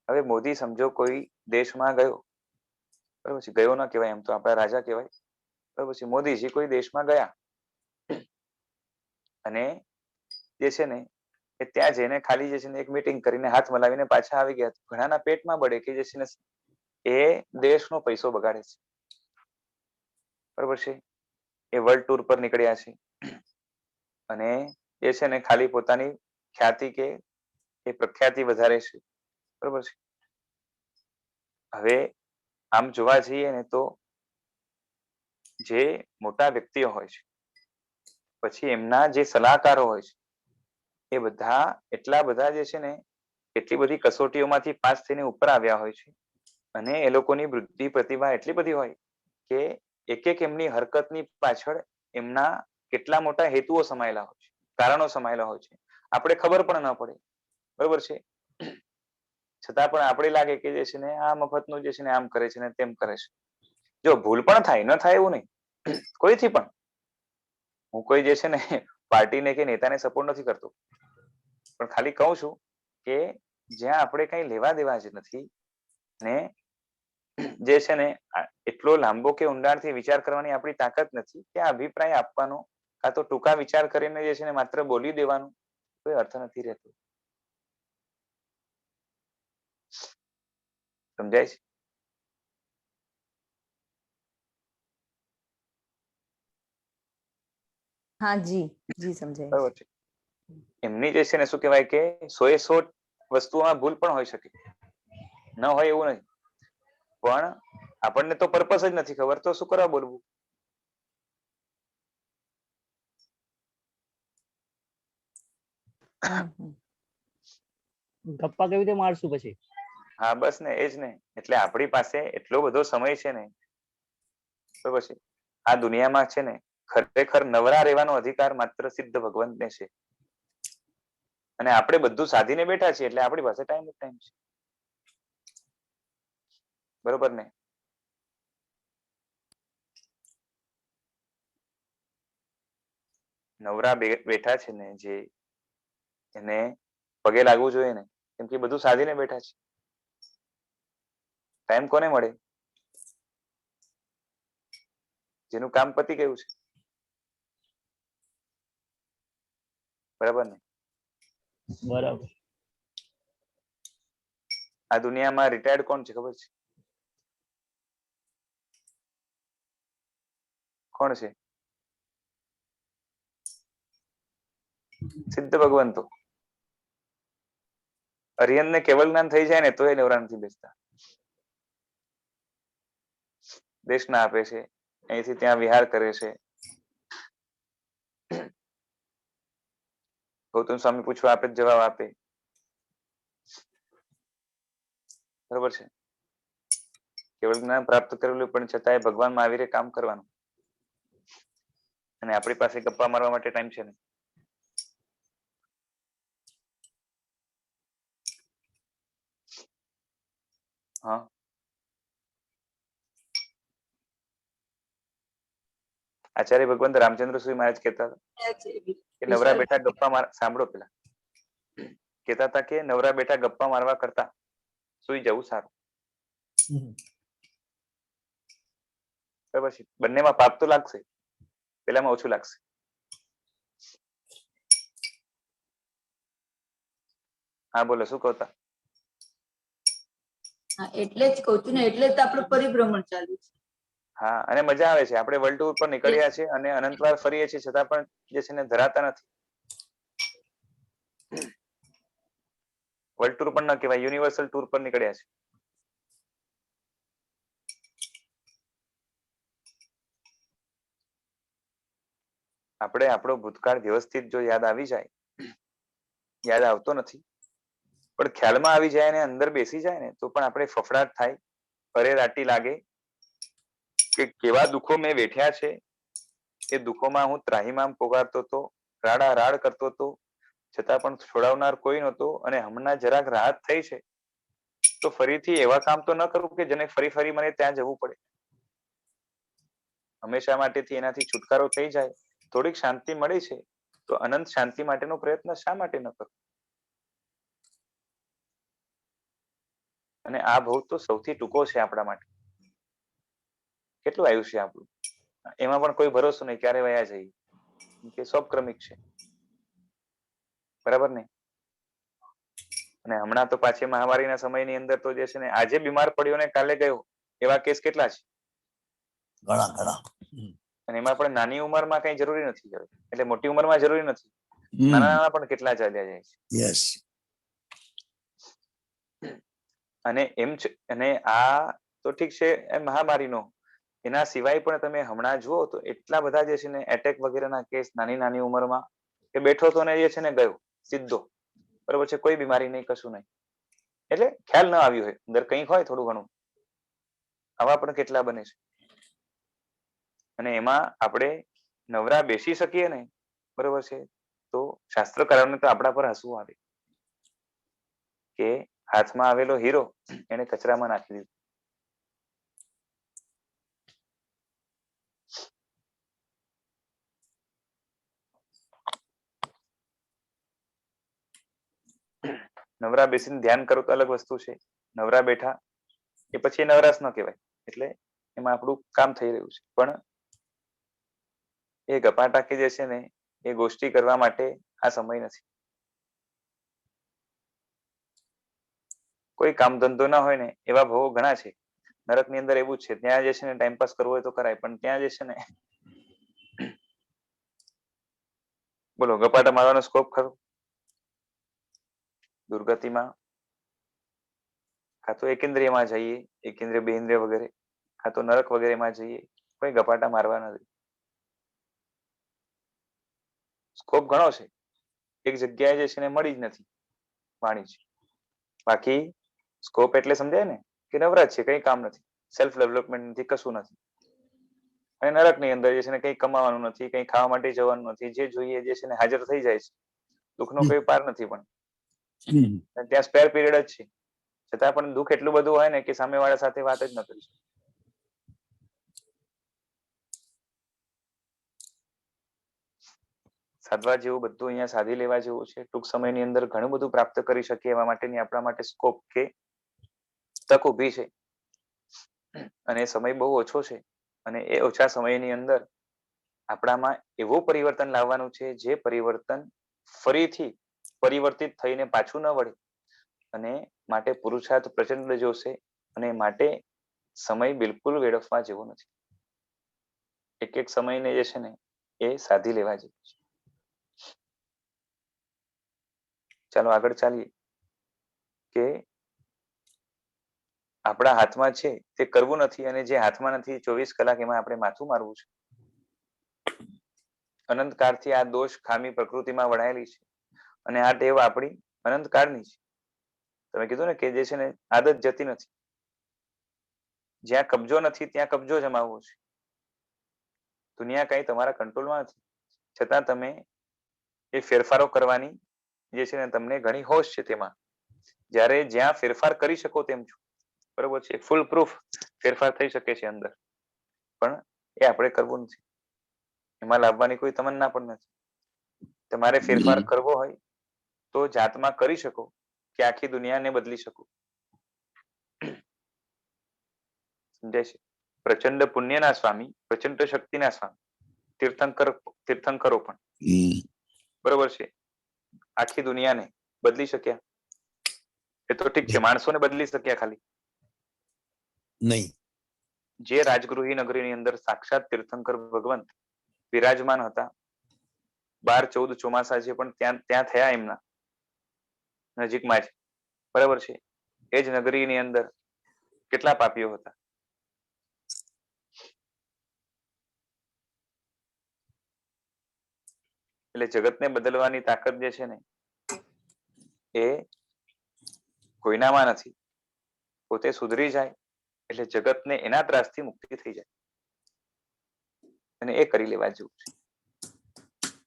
હવે મોદી સમજો કોઈ દેશમાં ગયો, બરોબર છે, ગયો ના કહેવાય, એમ તો આપણા રાજા કહેવાય, બરોબર છે. મોદીજી કોઈ દેશમાં ગયા અને જે છે ને એ ત્યાં જઈને ખાલી જે છે ને એક મીટિંગ કરીને હાથ મલાવીને પાછા આવી ગયા. ઘણાના પેટમાં બળે કે જે છે ને એ દેશનો પૈસો બગાડે છે, બરોબર છે. એ વર્લ્ડ ટૂર પર નીકળ્યા છે અને એ છે ને ખાલી પોતાની ખ્યાતિ કે એ પ્રખ્યાતિ વધારે છે, બરોબર છે. હવે આમ જોવા જઈએ ને તો જે મોટા વ્યક્તિઓ હોય છે પછી એમના જે સલાહકારો હોય છે એ બધા એટલા બધા જે છે ને એટલી બધી કસોટીઓમાંથી પાસ થઈને ઉપર આવ્યા હોય છે અને એ લોકોની બુદ્ધિ પ્રતિભા એટલી બધી હોય કે એક એક એમની હરકતની પાછળ એમના કેટલા મોટા હેતુઓ સમાયેલા હોય છે, કારણો સમાયેલા હોય છે, આપણે ખબર પણ ન પડે, બરોબર છે. છતાં પણ આપણે લાગે કે જે છે ને આ મફતનું જે છે ને આમ કરે છે ને તેમ કરે છે. જો ભૂલ પણ થાય, ન થાય એવું નહીં, કોઈથી પણ. હું કોઈ જે છે ને પાર્ટીને કે નેતાને સપોર્ટ નથી કરતો, પણ ખાલી કહું છું કે જ્યાં આપણે કઈ લેવા દેવા જ નથી ને જે છે ને એટલો લાંબો કે ઊંડાણથી વિચાર કરવાની આપણી તાકાત નથી કે આ અભિપ્રાય આપવાનો કાં તો ટૂંકા વિચાર કરીને જે છે ને માત્ર બોલી દેવાનું કોઈ અર્થ નથી રહેતો. સમજાય છે? હા જી જી સમજાય બરોબર છે. એમની જે છે ને શું કહેવાય કે 100% વસ્તુઓમાં ભૂલ પણ હોઈ શકે, ન હોય એવું નહીં, પણ આપણને તો પર્પસ જ નથી ખબર તો શું કરવા બોલવું. ગપ્પા કેવી રીતે મારશું પછી? હા બસ ને, એ જ ને. એટલે આપણી પાસે એટલો બધો સમય છે ને, બરોબર છે. આ દુનિયામાં છે ને ખરેખર નવરા રહેવાનો અધિકાર માત્ર સિદ્ધ ભગવંતને છે અને આપણે બધું સાધીને બેઠા છીએ એટલે આપણી પાસે ટાઈમ છે, બરોબર ને? નવરા બેઠા છે ને જે એને પગે લાગવું જોઈએ ને, કેમ કે બધું સાધીને બેઠા છે. ટાઈમ કોને મળે? જેનું કામ પતી ગયું છે, બરાબર ને? બરાબર. આ દુનિયામાં રિટાયર્ડ કોણ છે ખબર છે? કોણ છે? સિદ્ધ ભગવંતો. અરિયન ને કેવલ જ્ઞાન થઈ જાય ને તો એ નવરા નથી બેસતા. દેશના આપે છે, અહીંથી ત્યાં વિહાર કરે છે. ગૌતમ સ્વામી પૂછવા આપે જવાબ આપે, બરોબર છે. કેવળ જ્ઞાન પ્રાપ્ત કરેલું પણ છતાંય ભગવાન મહાવીરે કામ કરવાનું અને આપણી પાસે ગપ્પા મારવા માટે ટાઈમ છે ને. હા, આચાર્ય ભગવંત રામચંદ્ર સુરી મહારાજ કહેતા હતા કે નવરા બેઠા ગપ્પા માર, સાંભળો પેલા, કહેતા હતા કે નવરા બેઠા ગપ્પા મારવા કરતા સુઈ જવું સારું. બરાબર છે. બંનેમાં પાપ તો લાગશે, પેલામાં ઓછું લાગશે. હા બોલો, શું કહતા? હા એટલે જ કહું છું ને, એટલે જ આપણું પરિભ્રમણ ચાલુ છે. હા, અને મજા આવે છે. આપણે વર્લ્ડ ટૂર પર નીકળ્યા છે અને અનંતવાર ફરીએ છીએ છતાં પણ જે છે ને ધરાતા નથી. વર્લ્ડ ટૂર પણ ન કહેવાય, યુનિવર્સલ ટૂર પર નીકળ્યા છે. આપણે આપણો ભૂતકાળ વ્યવસ્થિત જો યાદ આવી જાય, યાદ આવતો નથી પણ ખ્યાલમાં આવી જાય ને અંદર બેસી જાય ને તો પણ આપણે ફફડાટ થાય, અરેરાટી લાગે કે કેવા દુઃખો મેં વેઠ્યા છે. એ દુઃખોમાં હું ત્રાહિમામ પોકારતો હતો, રાડારાડ કરતો હતો, છતાં પણ છોડાવનાર કોઈ નહોતો. અને હમણાં જરાક રાહત થઈ છે તો ફરીથી એવા કામ તો ન કરું કે જેને ફરી ફરી મને ત્યાં જવું પડે. હંમેશા માટેથી એનાથી છુટકારો થઈ જાય, થોડીક શાંતિ મળી છે તો અનંત શાંતિ માટેનો પ્રયત્ન શા માટે ન કરું? અને આ ભવ તો સૌથી ટૂંકો છે આપણા માટે. કેટલું આયુષ્ય આપણું, એમાં પણ કોઈ ભરોસો નહીં ક્યારે વયા જઈએ, કે સ્વક્રમિક છે, બરાબર ને? અને હમણાં તો પાછી મહામારીના સમયની અંદર તો જે છે ને આજે બીમાર પડ્યો ને કાલે ગયો, એવા કેસ કેટલા છે. ઘણા ઘણા. અને એમાં પણ નાની ઉંમરમાં કઈ જરૂરી નથી, એટલે મોટી ઉંમરમાં જરૂરી નથી, નાના નાના પણ કેટલા ચાલ્યા જાય છે. યસ. અને એમ છે, અને આ તો ઠીક છે એ મહામારીનો, એના સિવાય પણ તમે હમણાં જુઓ તો એટલા બધા જે છે ને એટેક વગેરેના કેસ નાની નાની ઉંમરમાં, કે બેઠો તો ને જે છે ને ગયો સીધો, બરોબર છે, કોઈ બીમારી નહીં, કશું નહીં, એટલે ખ્યાલ ન આવ્યો હોય, અંદર કંઈક હોય થોડું ઘણું. આવા પણ કેટલા બને છે. અને એમાં આપણે નવરા બેસી શકીએ ને, બરોબર છે, તો શાસ્ત્રકારોને તો આપણા પર હસવું આવે કે હાથમાં આવેલો હીરો એને કચરામાં નાખી દીધો. નવરા બેસીને ધ્યાન કરો તો અલગ વસ્તુ છે, નવરા બેઠા એ પછી નવરાશ ન કહેવાય, એટલે એમાં આપણું કામ થઈ રહ્યું છે. પણ એ ગપા ટાંકી જે છે ને એ ગોષ્ઠી કરવા માટે આ સમય નથી. કોઈ કામ ધંધો ના હોય ને એવા ભવો ઘણા છે. નરક ની અંદર એવું જ છે, ત્યાં જે છે ને ટાઈમપાસ કરવો હોય તો કરાય, પણ ત્યાં જે છે ને બોલો ગપાટા મારવાનો સ્કોપ ખરો? દુર્ગતિમાં કાં તો એકેન્દ્રિયમાં જઈએ, એકેન્દ્રિય બેન્દ્રિય વગેરે, કાં તો નરક વગેરેમાં જઈએ, કોઈ ગપાટા મારવા નથી. સ્કોપ ઘણો છે, એક જગ્યાએ જે છે ને મળી જ નથી વાણી છે. બાકી સ્કોપ એટલે સમજાય ને કે નવરાજ છે, કઈ કામ નથી, સેલ્ફ ડેવલપમેન્ટ નથી, કશું નથી. અને નરક ની અંદર જે છે ને કઈ કમાવાનું નથી, કઈ ખાવા માટે જવાનું નથી, જે જોઈએ જે છે ને હાજર થઈ જાય છે, દુઃખનો કોઈ પાર નથી. પણ ત્યાં સ્પેર પીરિયડ જ છે, છતાં પણ દુઃખ એટલું બધું હોય ને કે સામેવાળા સાથે વાત જ ન કરી શકે. સાધવા જેવું બધું અહીંયા સાધી લેવા જેવું છે. ટૂંક સમયની અંદર ઘણું બધું પ્રાપ્ત કરી શકીએ એવા માટેની આપણા માટે સ્કોપ કે તક ઊભી છે. અને સમય બહુ ઓછો છે, અને એ ઓછા સમયની અંદર આપણામાં એવું પરિવર્તન લાવવાનું છે જે પરિવર્તન ફરીથી પરિવર્તિત થઈને પાછું ન વળે. અને માટે પુરુષાર્થ પ્રચંડ જોશે, અને માટે સમય બિલકુલ વેડફવા જેવો નથી. એક એક સમયને જે છે ને એ સાધી લેવા જેવું છે. ચાલો આગળ ચાલીએ કે આપણા હાથમાં છે તે કરવું નથી, અને જે હાથમાં નથી 24 કલાક એમાં આપણે માથું મારવું છે. અનંતકાળથી આ દોષ ખામી પ્રકૃતિમાં વળાયેલી છે, અને આ ટેવ આપણી અનંતકાળની છે. તમે કીધું ને કે જે છે ને આદત જતી નથી. જ્યાં કબજો નથી ત્યાં કબજો જમાવવો છે. દુનિયા કઈ તમારા કંટ્રોલમાં નથી, છતાં તમે એ ફેરફારો કરવાની જે છે ને તમને ઘણી હોશ છે તેમાં. જ્યારે જ્યાં ફેરફાર કરી શકો તેમ છો, બરોબર છે, ફૂલ પ્રૂફ ફેરફાર થઈ શકે છે અંદર, પણ એ આપણે કરવું નથી. એમાં લાવવાની કોઈ તમન્ના પણ નથી. તમારે ફેરફાર કરવો હોય તો જાતમાં કરી શકો કે આખી દુનિયાને બદલી શકો. સમજાય છે? પ્રચંડ પુણ્યના સ્વામી, પ્રચંડ શક્તિના સ્વામી, તીર્થંકરો પણ, બરોબર છે, આખી દુનિયાને બદલી શક્યા. એ તો ઠીક છે, માણસોને બદલી શક્યા ખાલી નહીં. જે રાજગૃહી નગરીની અંદર સાક્ષાત તીર્થંકર ભગવંત વિરાજમાન હતા, 12-14 ચોમાસા છે પણ ત્યાં થયા એમના નજીકમાં જ, બરાબર છે. એ જ નગરીની અંદર કેટલા પાપીઓ હતા. એટલે જગતને બદલવાની તાકાત જે છે ને એ કોઈનામાં નથી. પોતે સુધરી જાય એટલે જગતને એના ત્રાસથી મુક્તિ થઈ જાય, અને એ કરી લેવા જેવું છે.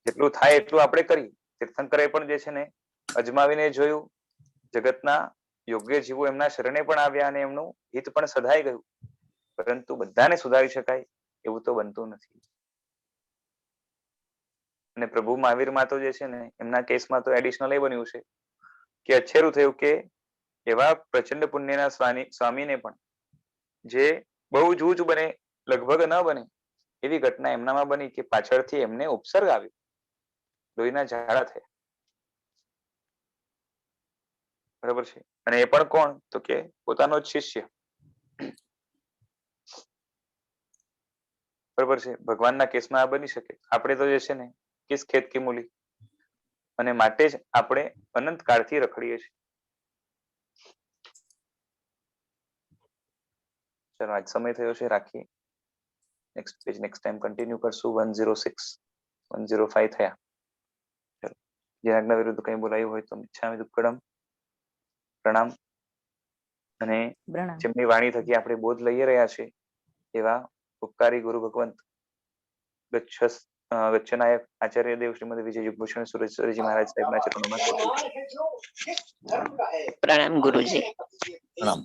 જેટલું થાય એટલું આપણે કરીએ. તીર્થંકરે પણ જે છે ને અજમાવીને જોયું, જગતના યોગ્ય જીવો એમના શરણે પણ આવ્યા અને એમનું હિત પણ સધાઈ ગયું, પરંતુ બધાને સુધારી શકાય એવું તો બનતું નથી. અને પ્રભુ મહાવીરમાં તો જે છે ને એમના કેસમાં તો એડિશનલ એ બન્યું છે કે અચ્છેરું થયું કે એવા પ્રચંડ પુણ્યના સ્વામીને પણ જે બહુ જૂજ બને, લગભગ ન બને એવી ઘટના એમનામાં બની કે પાછળથી એમને ઉપસર્ગ આવ્યો, લોહીના ઝાડા થયા, બરાબર છે. અને એ પણ કોણ? તો કે પોતાનો જ શિષ્ય, બરાબર છે. ભગવાનના કેસમાં આ બની શકે. આપણે તો જે છે ને કિસ ખેત કી મૂલી, અને માટે જ આપણે અનંત કાળથી રખડીએ છીએ. ચલો આજ સમય થયો છે, રાખીએ. Next page next time continue કરશું. 106 105 થયા. ચલો, જે આજ્ઞા વિરુદ્ધ કંઈ બોલાયું હોય તો મિચ્છામિ દુક્કડમ, પ્રણામ. અને પ્રણામ. જેમની વાણી થકી આપણે બોધ લઈ રહ્યા છે એવા ઉપકારી ગુરુ ભગવંત ગચ્છનાયક આચાર્ય દેવ શ્રીમદ વિજય યુગભૂષણ સુરેશ્વરજી મહારાજ સાહેબના ચરણોમાં પ્રણામ ગુરુજી. પ્રણામ.